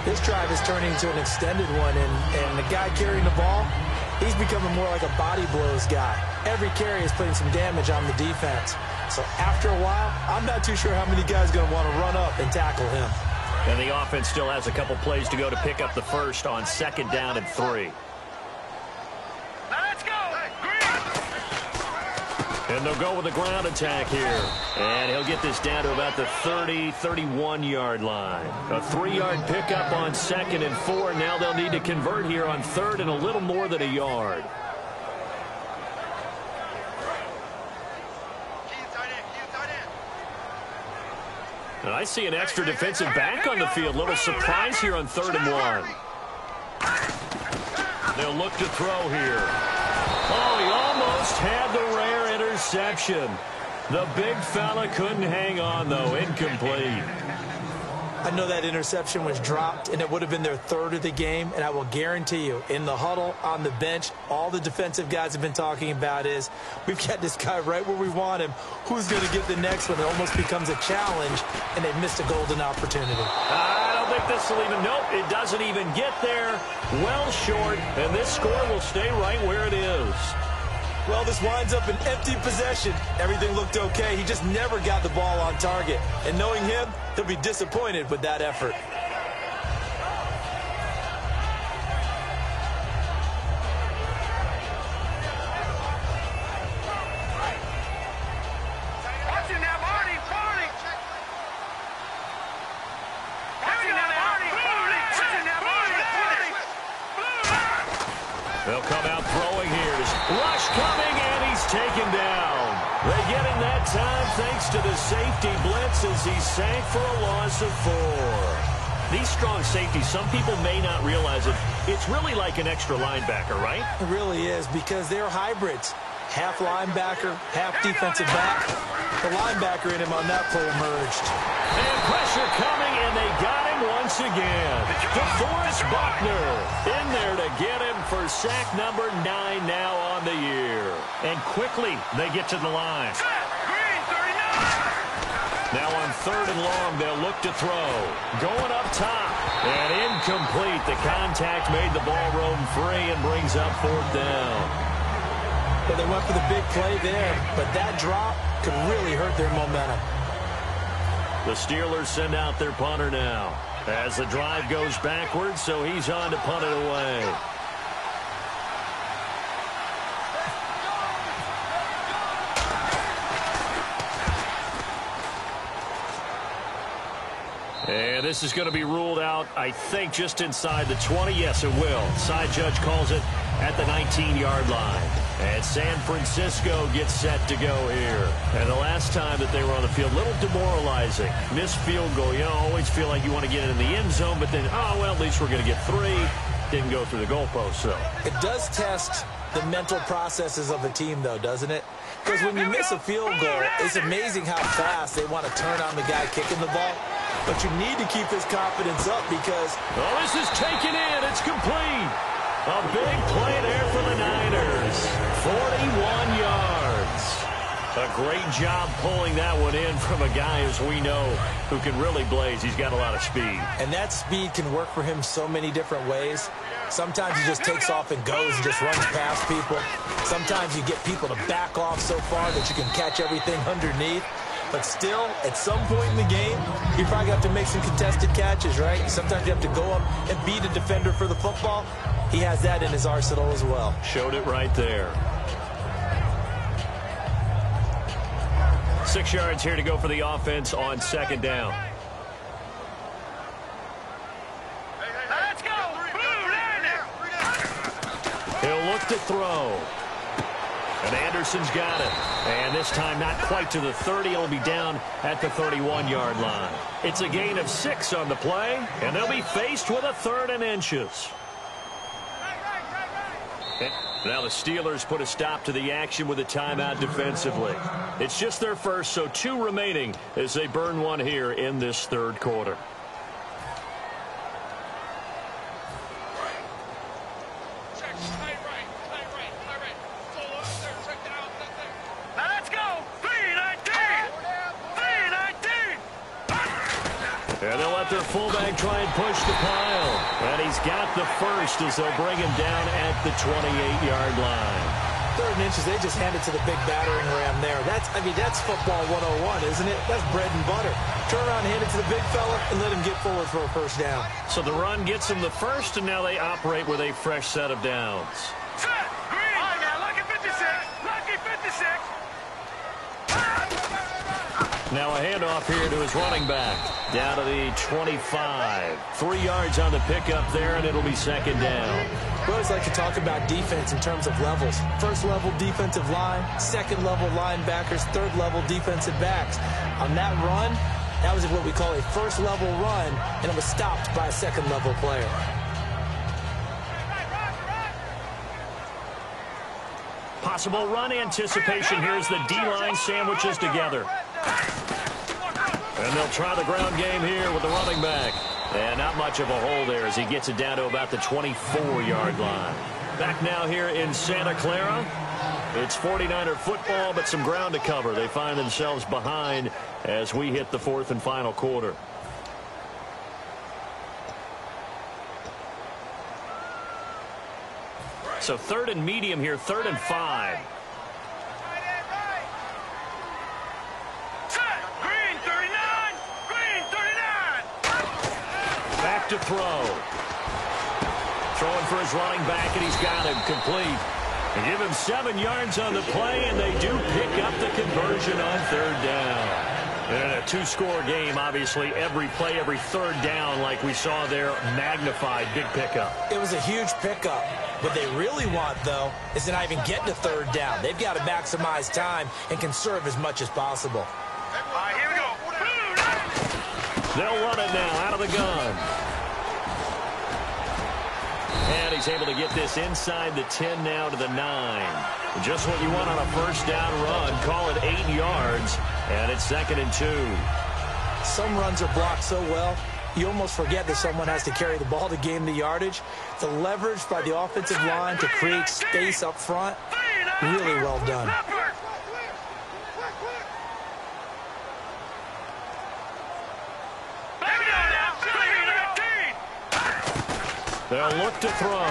This drive is turning into an extended one, and the guy carrying the ball, he's becoming more like a body blows guy. Every carry is putting some damage on the defense. So after a while, I'm not too sure how many guys are going to want to run up and tackle him. And the offense still has a couple plays to go to pick up the first on 2nd down and 3. Let's go. And they'll go with the ground attack here. And he'll get this down to about the 30, 31-yard line. A 3-yard pickup on 2nd and 4. Now they'll need to convert here on 3rd and a little more than a yard. And I see an extra defensive back on the field. Little surprise here on 3rd and 1. They'll look to throw here. Oh, he almost had the rare interception. The big fella couldn't hang on, though. Incomplete. I know that interception was dropped, and it would have been their 3rd of the game, and I will guarantee you, in the huddle, on the bench, all the defensive guys have been talking about is, we've got this guy right where we want him. Who's going to get the next one? It almost becomes a challenge, and they missed a golden opportunity. I don't think this will even, nope, it doesn't even get there. Well short, and this score will stay right where it is. Well, this winds up an empty possession. Everything looked okay. He just never got the ball on target. And knowing him, he'll be disappointed with that effort. Watching that, Marty! Marty! Watching that, Marty! Watching that, Marty! They'll come out throwing here. Rush coming, and he's taken down. They get him that time thanks to the safety blitz as he sank for a loss of 4. These strong safeties, some people may not realize it. It's really like an extra linebacker, right? It really is, because they're hybrids. Half linebacker, half defensive back. The linebacker in him on that play emerged. And pressure coming, and they got him once again. DeForest Buckner in there to get him for sack number 9 now on the year. And quickly, they get to the line. Now on 3rd and long, they'll look to throw. Going up top. And incomplete. The contact made the ball roam free and brings up 4th down. Well, they went for the big play there, but that drop could really hurt their momentum. The Steelers send out their punter now as the drive goes backwards, so he's on to punt it away. And this is going to be ruled out, I think, just inside the 20. Yes, it will. Side judge calls it at the 19-yard line. And San Francisco gets set to go here. And the last time that they were on the field, a little demoralizing. Missed field goal. You know, always feel like you want to get it in the end zone, but then, oh, well, at least we're going to get 3. Didn't go through the goalpost, though. It does test the mental processes of a team, though, doesn't it? Because when you miss a field goal, it's amazing how fast they want to turn on the guy kicking the ball. But you need to keep this confidence up because... Oh, this is taken in. It's complete. A big play there for the Niners. 41 yards. A great job pulling that one in from a guy, as we know, who can really blaze. He's got a lot of speed. And that speed can work for him so many different ways. Sometimes he just takes off and goes and just runs past people. Sometimes you get people to back off so far that you can catch everything underneath. But still, at some point in the game, you probably have to make some contested catches, right? Sometimes you have to go up and beat a defender for the football. He has that in his arsenal as well. Showed it right there. 6 yards here to go for the offense on 2nd down. Let's go! He'll look to throw. And Anderson's got it. And this time not quite to the 30. It'll be down at the 31-yard line. It's a gain of 6 on the play, and they'll be faced with a 3rd and inches. Now the Steelers put a stop to the action with a timeout defensively. It's just their first, so 2 remaining as they burn one here in this 3rd quarter. And they'll let their fullback try and push the pile. And he's got the first as they'll bring him down at the 28-yard line. 3rd and inches, they just hand it to the big battering ram there. That's football 101, isn't it? That's bread and butter. Turn around, hand it to the big fella, and let him get forward for a first down. So the run gets them the first, and now they operate with a fresh set of downs. Set! Green! All right, now, lucky 56! Lucky 56! Now a handoff here to his running back. Down to the 25. 3 yards on the pickup there, and it'll be second down. We always like to talk about defense in terms of levels. First level defensive line, second level linebackers, third level defensive backs. On that run, that was what we call a first level run, and it was stopped by a second level player. Possible run anticipation. Here's the D-line sandwiches together. And they'll try the ground game here with the running back. And not much of a hole there as he gets it down to about the 24-yard line. Back now here in Santa Clara. It's 49er football, but some ground to cover. They find themselves behind as we hit the fourth and final quarter. So third and medium here, 3rd and 5. Green 39! Green 39! Back to throw. Throwing for his running back, and he's got him complete. They give him 7 yards on the play, and they do pick up the conversion on 3rd down. And a 2-score game, obviously, every play, every 3rd down, like we saw there, magnified, big pickup. It was a huge pickup. What they really want, though, is to not even get to 3rd down. They've got to maximize time and conserve as much as possible. All right, here we go. They'll run it now out of the gun. And he's able to get this inside the 10 now to the 9. Just what you want on a first down run. Call it 8 yards, and it's 2nd and 2. Some runs are blocked so well, you almost forget that someone has to carry the ball to gain the yardage. The leverage by the offensive line to create space up front, really well done. They'll look to throw.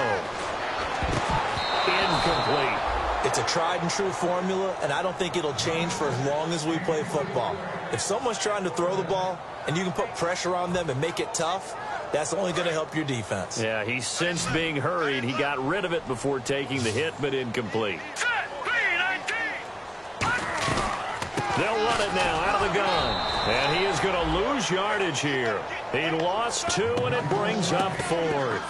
Incomplete. It's a tried and true formula, and I don't think it'll change for as long as we play football. If someone's trying to throw the ball and you can put pressure on them and make it tough, that's only going to help your defense. Yeah, he sensed being hurried. He got rid of it before taking the hit, but incomplete. They'll run it now out of the gun. And he is going to lose yardage here. He lost 2, and it brings up 4th.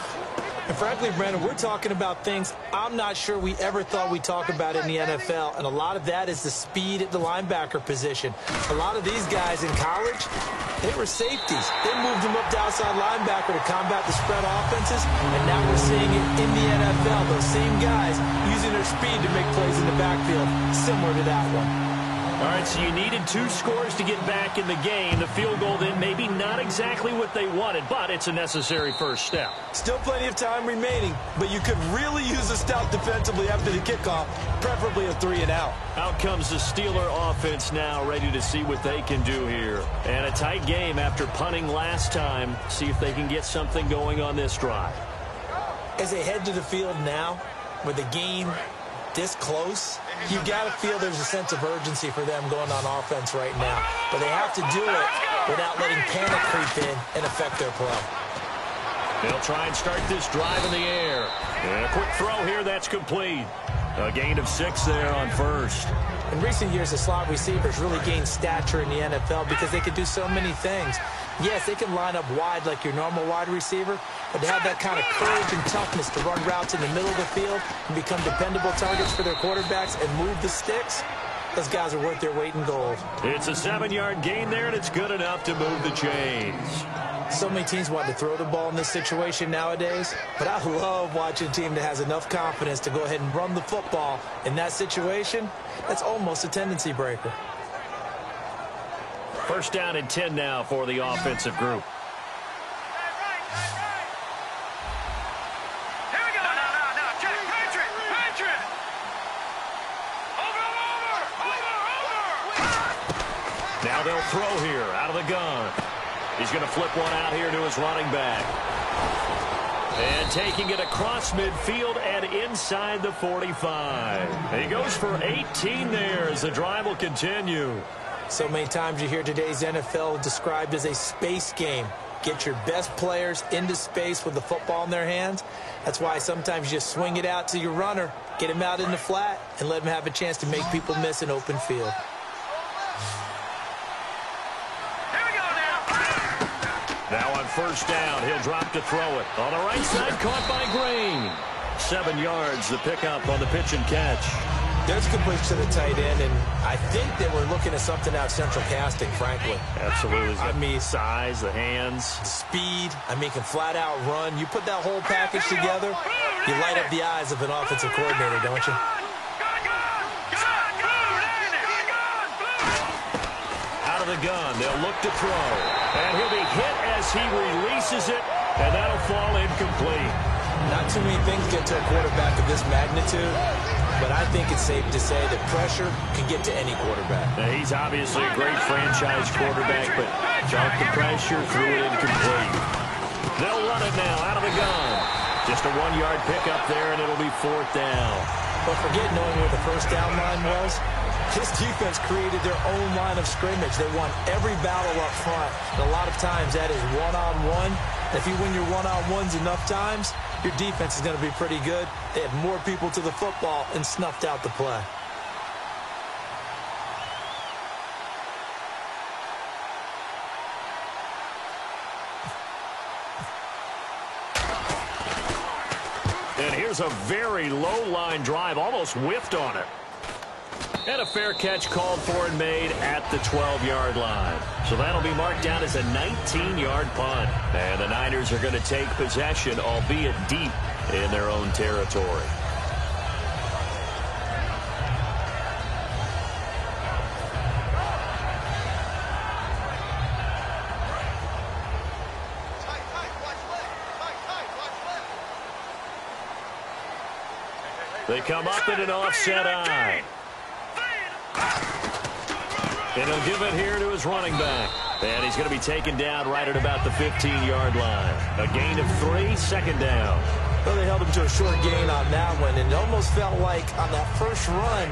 And frankly, Brandon, we're talking about things I'm not sure we ever thought we'd talk about in the NFL, and a lot of that is the speed at the linebacker position. A lot of these guys in college, they were safeties. They moved them up to outside linebacker to combat the spread offenses, and now we're seeing it in the NFL. Those same guys using their speed to make plays in the backfield, similar to that one. All right, so you needed 2 scores to get back in the game. The field goal then maybe not exactly what they wanted, but it's a necessary first step. Still plenty of time remaining, but you could really use a stout defensively after the kickoff, preferably a 3-and-out. Out comes the Steeler offense now, ready to see what they can do here. And a tight game after punting last time. See if they can get something going on this drive. As they head to the field now, with the game this close, you got to feel there's a sense of urgency for them going on offense right now. But they have to do it without letting panic creep in and affect their play. They'll try and start this drive in the air. And a quick throw here, that's complete. A gain of 6 there on first. In recent years, the slot receivers really gained stature in the NFL because they could do so many things. Yes, they can line up wide like your normal wide receiver, but to have that kind of courage and toughness to run routes in the middle of the field and become dependable targets for their quarterbacks and move the sticks, those guys are worth their weight in gold. It's a 7-yard gain there, and it's good enough to move the chains. So many teams want to throw the ball in this situation nowadays, but I love watching a team that has enough confidence to go ahead and run the football. In that situation, that's almost a tendency breaker. First down and 10 now for the offensive group. Here we go. No. Check. Patriot. Over. Now they'll throw here out of the gun. He's going to flip one out here to his running back. And taking it across midfield and inside the 45. He goes for 18 there as the drive will continue. So many times you hear today's NFL described as a space game. Get your best players into space with the football in their hands. That's why sometimes you just swing it out to your runner, get him out in the flat, and let him have a chance to make people miss an open field. first down. He'll drop to throw it. On the right side, caught by Green. 7 yards, the pickup on the pitch and catch. There's a completion to the tight end, and I think they were looking at something out central casting, frankly. Absolutely. I mean, size, the hands. Speed. I mean, can flat out run. You put that whole package together, you light up the eyes of an offensive coordinator, don't you? Out of the gun, they'll look to throw. And he'll be hit as he releases it, and that'll fall incomplete. Not too many things get to a quarterback of this magnitude, but I think it's safe to say that pressure can get to any quarterback. Now, he's obviously a great franchise quarterback, but jumped the pressure, threw it incomplete. They'll run it now out of the gun. Just a 1-yard pickup there, and it'll be 4th down. But forget knowing where the first down line was. This defense created their own line of scrimmage. They won every battle up front. And a lot of times that is one-on-one. If you win your one-on-ones enough times, your defense is going to be pretty good. They had more people to the football and snuffed out the play. And here's a very low line drive, almost whiffed on it. And a fair catch called for and made at the 12-yard line. So that'll be marked down as a 19-yard punt. And the Niners are going to take possession, albeit deep in their own territory. They come up in an offset eye. And he'll give it here to his running back. And he's going to be taken down right at about the 15-yard line. A gain of 3, 2nd down. Well, they held him to a short gain on that one, and it almost felt like on that first run,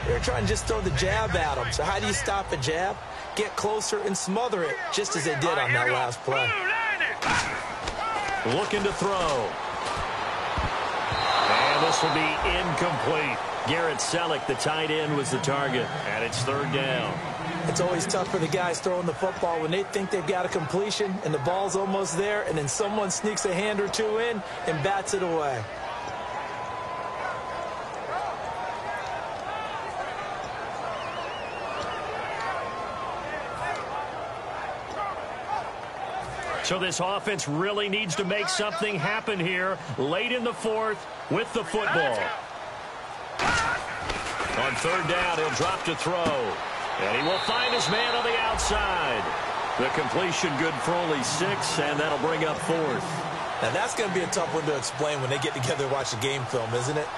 they were trying to just throw the jab at him. So how do you stop a jab? Get closer and smother it, just as they did on that last play. Looking to throw. And this will be incomplete. Garrett Selleck, the tight end, was the target, and it's 3rd down. It's always tough for the guys throwing the football when they think they've got a completion and the ball's almost there, and then someone sneaks a hand or two in and bats it away. So this offense really needs to make something happen here late in the 4th with the football. On 3rd down, he'll drop to throw. And he will find his man on the outside. The completion good for only 6, and that'll bring up 4th. Now, that's going to be a tough one to explain when they get together and watch the game film, isn't it?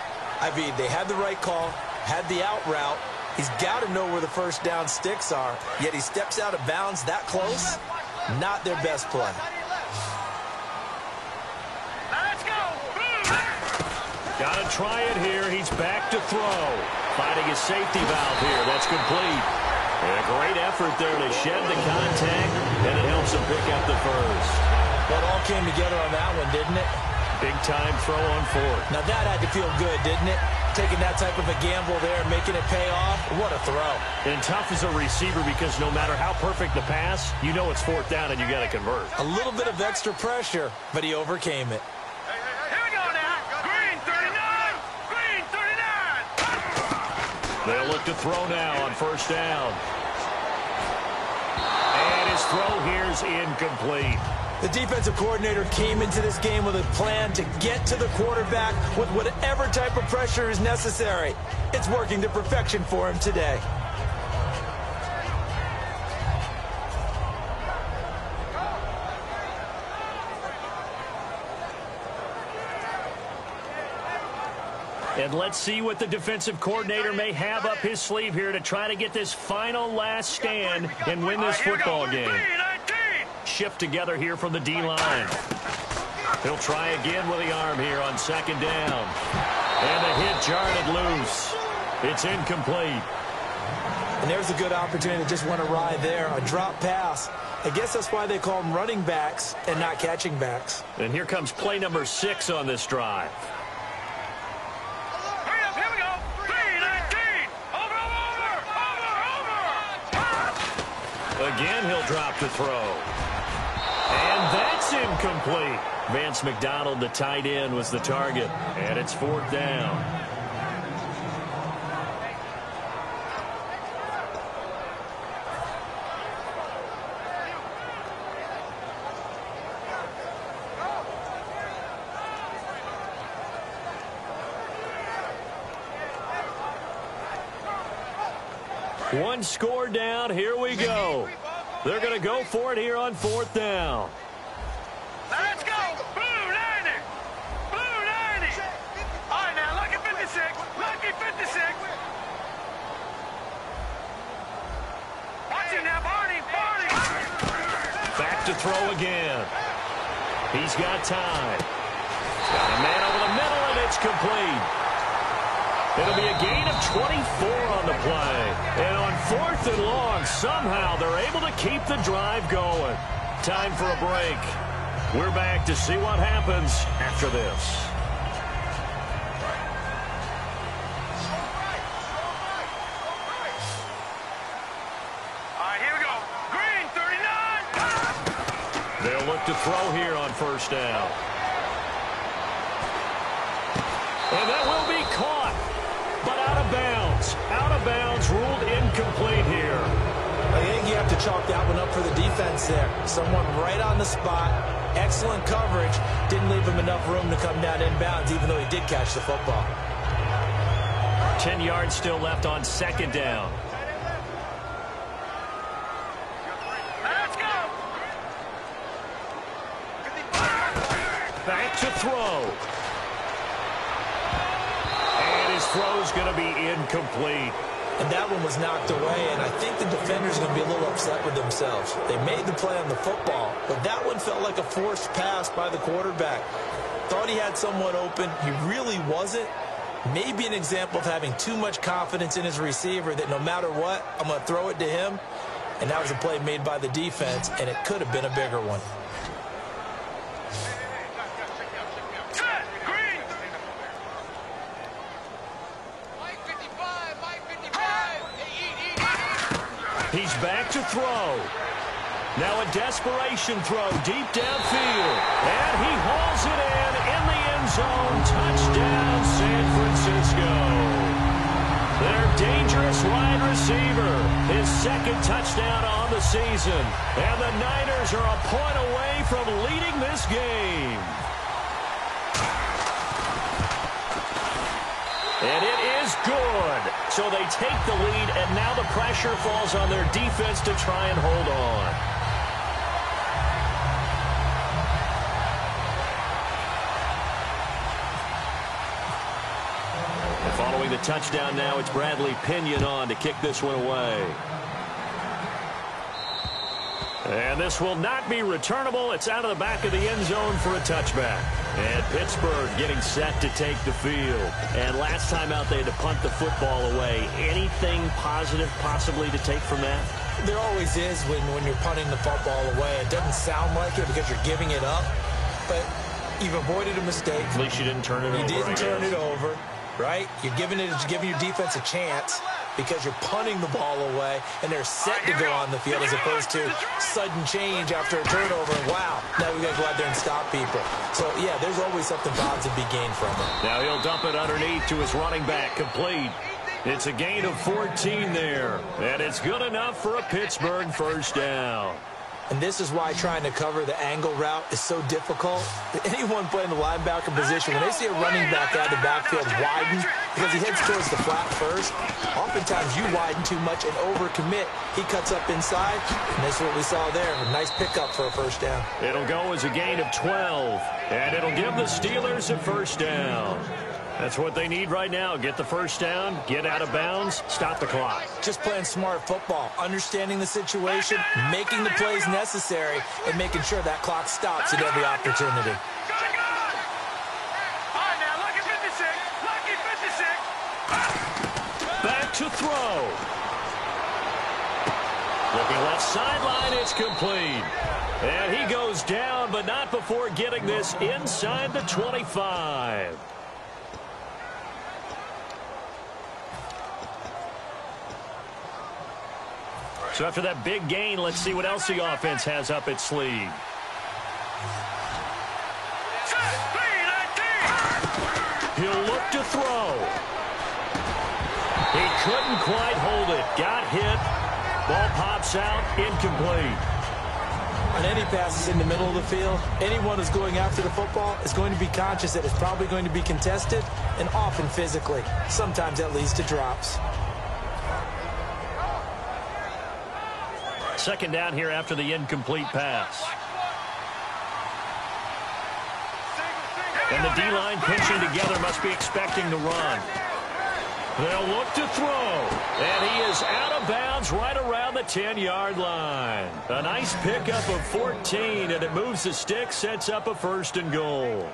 I mean, they had the right call, had the out route. He's got to know where the first down sticks are, yet he steps out of bounds that close. Not their best play. Let's go. Got to try it here. He's back to throw. Finding a safety valve here. That's complete. And a great effort there to shed the contact, and it helps him pick up the first. That all came together on that one, didn't it? Big-time throw on 4th. Now, that had to feel good, didn't it? Taking that type of a gamble there and making it pay off. What a throw. And tough as a receiver because no matter how perfect the pass, you know it's 4th down and you got to convert. A little bit of extra pressure, but he overcame it. Here we go now. Green 39. Green 39. They'll look to throw now on 1st down. And his throw here's incomplete. The defensive coordinator came into this game with a plan to get to the quarterback with whatever type of pressure is necessary. It's working to perfection for him today. And let's see what the defensive coordinator may have up his sleeve here to try to get this final last stand and win this football game. Shift together here from the D-line. He'll try again with the arm here on 2nd down. And the hit jarred it loose. It's incomplete. And there's a good opportunity to just want to ride there. A drop pass. I guess that's why they call them running backs and not catching backs. And here comes play number 6 on this drive. Here we go. 3-19. Over. Again, he'll drop to throw. And that's That's incomplete. Vance McDonald, the tight end, was the target. And it's 4th down. One score down. Here we go. They're going to go for it here on 4th down. Let's go! Blue 90! Blue 90! All right, now, lucky 56. Lucky 56. Watch it now, Barney! Barney! Back to throw again. He's got time. Got a man over the middle, and it's complete. It'll be a gain of 24 on the play. And on 4th and long, somehow they're able to keep the drive going. Time for a break. We're back to see what happens after this. All right, here we go. Green, 39. They'll look to throw here on 1st down. And that will be caught. But out of bounds. Out of bounds, ruled incomplete here. I think you have to chalk that one up for the defense there. Someone right on the spot. Excellent coverage. Didn't leave him enough room to come down inbounds, even though he did catch the football. 10 yards still left on 2nd down. Let's go! Back to throw. And his throw's going to be incomplete. And that one was knocked away, and I think the defenders are going to be a little upset with themselves. They made the play on the football, but that one felt like a forced pass by the quarterback. Thought he had someone open. He really wasn't. Maybe an example of having too much confidence in his receiver that no matter what, I'm going to throw it to him. And that was a play made by the defense, and it could have been a bigger one. He's back to throw. Now a desperation throw deep downfield. And he hauls it in the end zone. Touchdown, San Francisco. Their dangerous wide receiver. His 2nd touchdown on the season. And the Niners are a point away from leading this game. And it is good. So they take the lead, and now the pressure falls on their defense to try and hold on. And following the touchdown now, it's Bradley Pinion on to kick this one away. And this will not be returnable. It's out of the back of the end zone for a touchback. And Pittsburgh getting set to take the field. And last time out, they had to punt the football away. Anything positive possibly to take from that? There always is when you're punting the football away. It doesn't sound like it because you're giving it up, but you've avoided a mistake. At least you didn't turn it over. You didn't turn it over, right? You're giving your defense a chance because you're punting the ball away, and they're set to go on the field as opposed to sudden change after a turnover. And wow, now we got to go out there and stop people. So, yeah, there's always something positive to be gained from it. Now he'll dump it underneath to his running back, complete. It's a gain of 14 there, and it's good enough for a Pittsburgh 1st down. And this is why trying to cover the angle route is so difficult. Anyone playing the linebacker position, when they see a running back out of the backfield widen, because he heads towards the flat first, oftentimes you widen too much and overcommit. He cuts up inside, and that's what we saw there. A nice pickup for a 1st down. It'll go as a gain of 12, and it'll give the Steelers a 1st down. That's what they need right now. Get the 1st down, get out of bounds, stop the clock. Just playing smart football, understanding the situation, making the plays necessary, and making sure that clock stops at every opportunity. All right, now, lucky 56. Lucky 56. Back to throw. Looking left sideline, it's complete. And he goes down, but not before getting this inside the 25. So after that big gain, let's see what else the offense has up its sleeve. throw. He couldn't quite hold it. Got hit. Ball pops out. Incomplete. On any passes in the middle of the field, anyone who's going after the football is going to be conscious that it's probably going to be contested, and often physically. Sometimes that leads to drops. Second down here after the incomplete pass. And the D-line pinching together must be expecting the run. They'll look to throw. And he is out of bounds right around the 10-yard line. A nice pickup of 14, and it moves the stick, sets up a 1st and goal.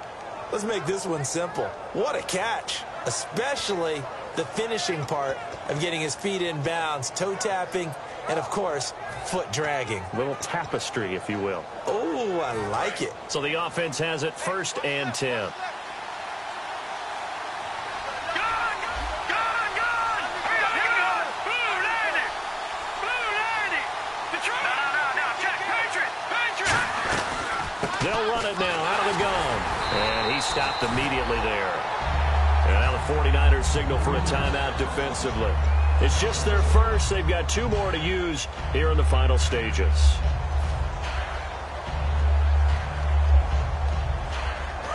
Let's make this one simple. What a catch, especially the finishing part of getting his feet in bounds, toe tapping, and, of course, foot dragging. Little tapestry, if you will. Oh, I like it. So the offense has it 1st and 10. They'll run it now out of the gun. And he stopped immediately there. And now the 49ers signal for a timeout defensively. It's just their first. They've got 2 more to use here in the final stages.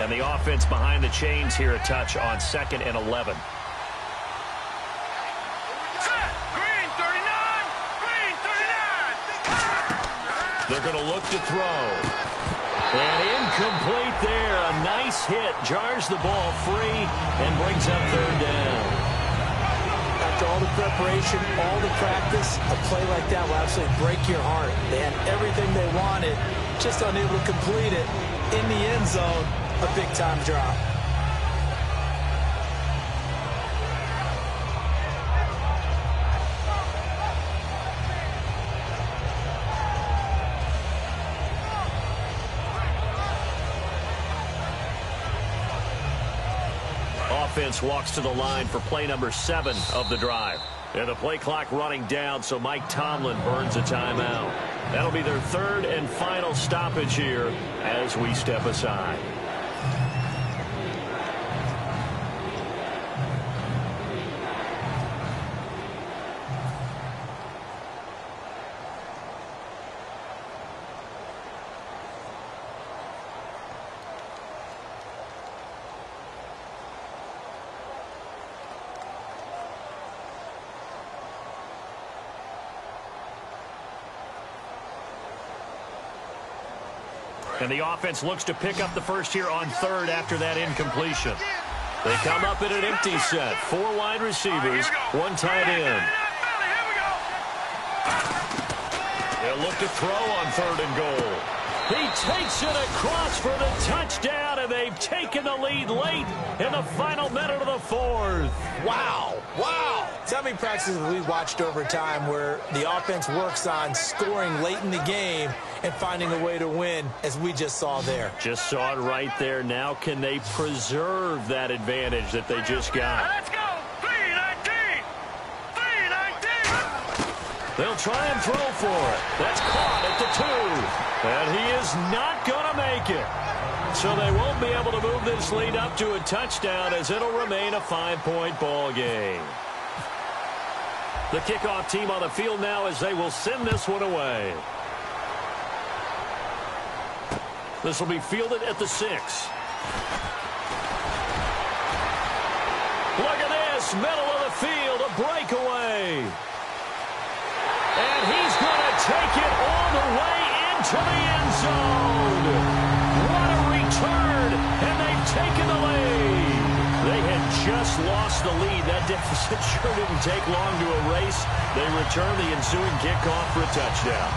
And the offense behind the chains here a touch on 2nd and 11. Green 39! Green 39! They're going to look to throw. And incomplete there. A nice hit. Jars the ball free and brings up 3rd down. After all the preparation, all the practice, a play like that will absolutely break your heart. They had everything they wanted, just unable to complete it. In the end zone, a big-time drop. Offense walks to the line for play number 7 of the drive. And the play clock running down, so Mike Tomlin burns a timeout. That'll be their 3rd and final stoppage here as we step aside. And the offense looks to pick up the first here on 3rd after that incompletion. They come up in an empty set. 4 wide receivers, 1 tight end. They'll look to throw on 3rd and goal. He takes it across for the touchdown, and they've taken the lead late in the final minute of the 4th. Wow. Wow. So how many practices have we watched over time where the offense works on scoring late in the game and finding a way to win, as we just saw there? Just saw it right there. Now can they preserve that advantage that they just got? Let's go! 319! 319! They'll try and throw for it. That's caught at the 2. And he is not going to make it. So they won't be able to move this lead up to a touchdown, as it'll remain a 5-point ball game. The kickoff team on the field now as they will send this one away. This will be fielded at the 6. Look at this, middle of the field, a breakaway. And he's going to take it all the way into the end zone. What a return, and they've taken the lead. They had just lost the lead. That deficit sure didn't take long to erase. They return the ensuing kickoff for a touchdown.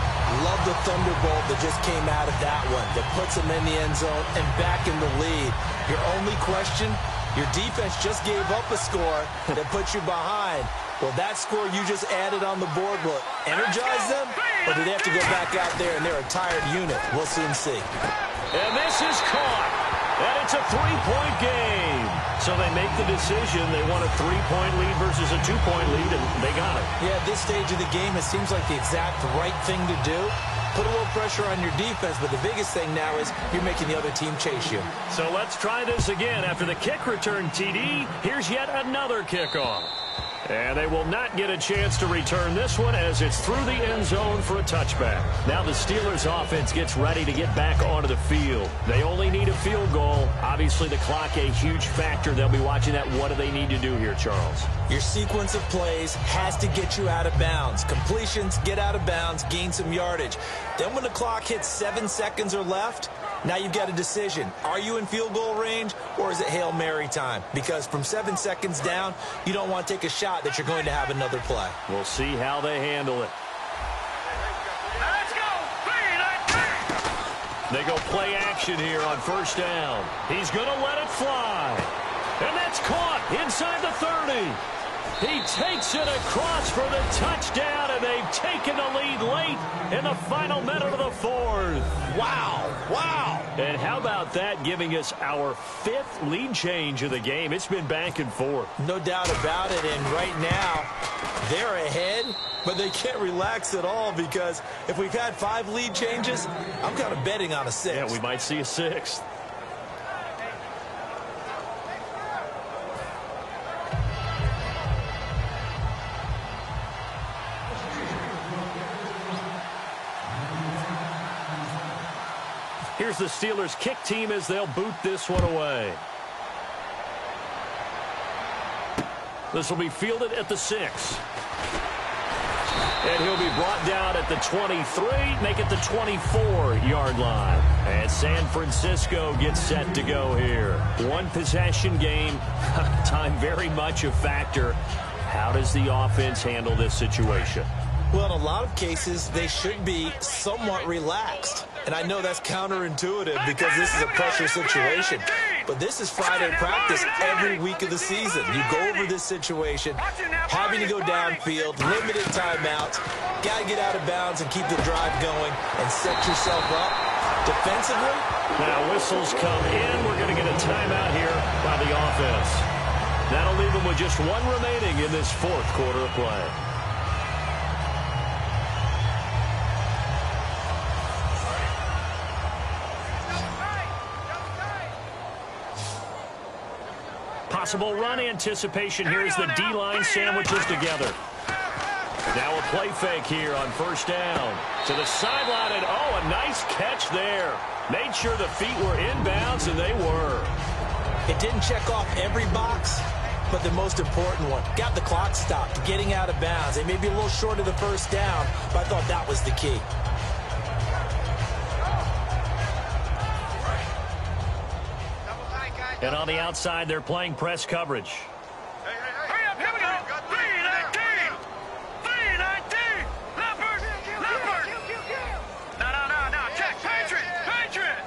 Love the thunderbolt that just came out of that one, that puts them in the end zone and back in the lead. Your only question, your defense just gave up a score that puts you behind. Will that score you just added on the board will energize them, or do they have to go back out there and they're a tired unit? We'll soon see. And this is caught. And it's a 3-point game. So they make the decision. They want a 3-point lead versus a 2-point lead, and they got it. Yeah, at this stage of the game, it seems like the exact right thing to do. put a little pressure on your defense, but the biggest thing now is you're making the other team chase you. So let's try this again. After the kick return TD, here's yet another kickoff. And they will not get a chance to return this one as it's through the end zone for a touchback. Now the Steelers offense gets ready to get back onto the field. They only need a field goal. Obviously the clock a huge factor. They'll be watching that. What do they need to do here, Charles? Your sequence of plays has to get you out of bounds. Completions, get out of bounds, gain some yardage. Then when the clock hits 7 seconds or left, now you've got a decision. Are you in field goal range or is it Hail Mary time? Because from 7 seconds down, you don't want to take a shot that you're going to have another play. We'll see how they handle it. Let's go. They go play action here on first down. He's going to let it fly. And that's caught inside the 30. He takes it across for the touchdown, and they've taken the lead late in the final minute of the fourth. Wow. Wow. And how about that, giving us our 5th lead change of the game? It's been back and forth. No doubt about it, and right now, they're ahead, but they can't relax at all because if we've had 5 lead changes, I'm kind of betting on a 6th. Yeah, we might see a 6th. Here's the Steelers kick team as they'll boot this one away. This will be fielded at the 6. And he'll be brought down at the 23, make it the 24-yard line. And San Francisco gets set to go here. One possession game, time very much a factor. How does the offense handle this situation? Well, in a lot of cases, they should be somewhat relaxed. And I know that's counterintuitive because this is a pressure situation. But this is Friday practice every week of the season. You go over this situation, having to go downfield, limited timeouts, got to get out of bounds and keep the drive going and set yourself up defensively. Now whistles come in. We're going to get a timeout here by the offense. That'll leave them with just one remaining in this fourth quarter of play. Possible run anticipation. Here's the D-line sandwiches together. Now a play fake here on first down. To the sideline, and oh, a nice catch there. Made sure the feet were inbounds, and they were. It didn't check off every box, but the most important one. Got the clock stopped, getting out of bounds. They may be a little short of the first down, but I thought that was the key. And on the outside, they're playing press coverage. Hurry up, here we go. 319. 319. Leopard. Leopard. No. Check. Patriot.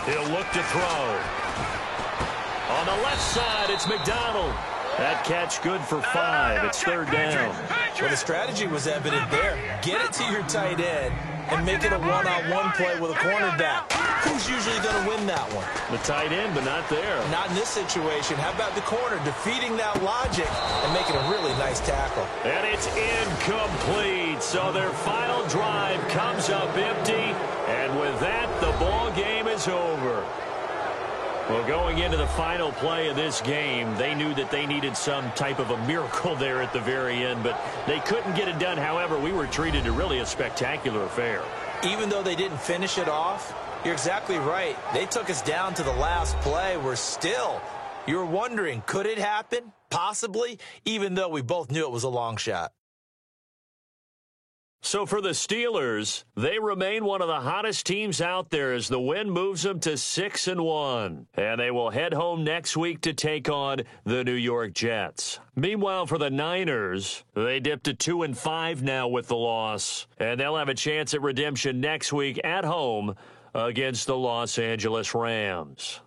He'll look to throw. On the left side, it's McDonald. That catch good for 5. It's third down. Well, the strategy was evident there. Get it to your tight end and make it a one-on-one play with a cornerback. Who's usually going to win that one? The tight end, but not there. Not in this situation. How about the corner defeating that logic and making a really nice tackle? And it's incomplete. So their final drive comes up empty. And with that, the ball game is over. Well, going into the final play of this game, they knew that they needed some type of a miracle there at the very end, but they couldn't get it done. However, we were treated to really a spectacular affair. Even though they didn't finish it off, you're exactly right. They took us down to the last play. We're still, you're wondering, could it happen? Possibly, even though we both knew it was a long shot. So for the Steelers, they remain one of the hottest teams out there as the win moves them to 6-1. And they will head home next week to take on the New York Jets. Meanwhile, for the Niners, they dipped to 2-5 now with the loss. And they'll have a chance at redemption next week at home against the Los Angeles Rams.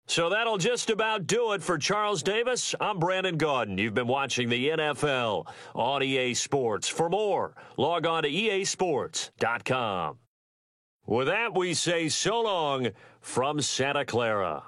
So that'll just about do it for Charles Davis. I'm Brandon Gaudin. You've been watching the NFL on EA Sports. For more, log on to easports.com. With that, we say so long from Santa Clara.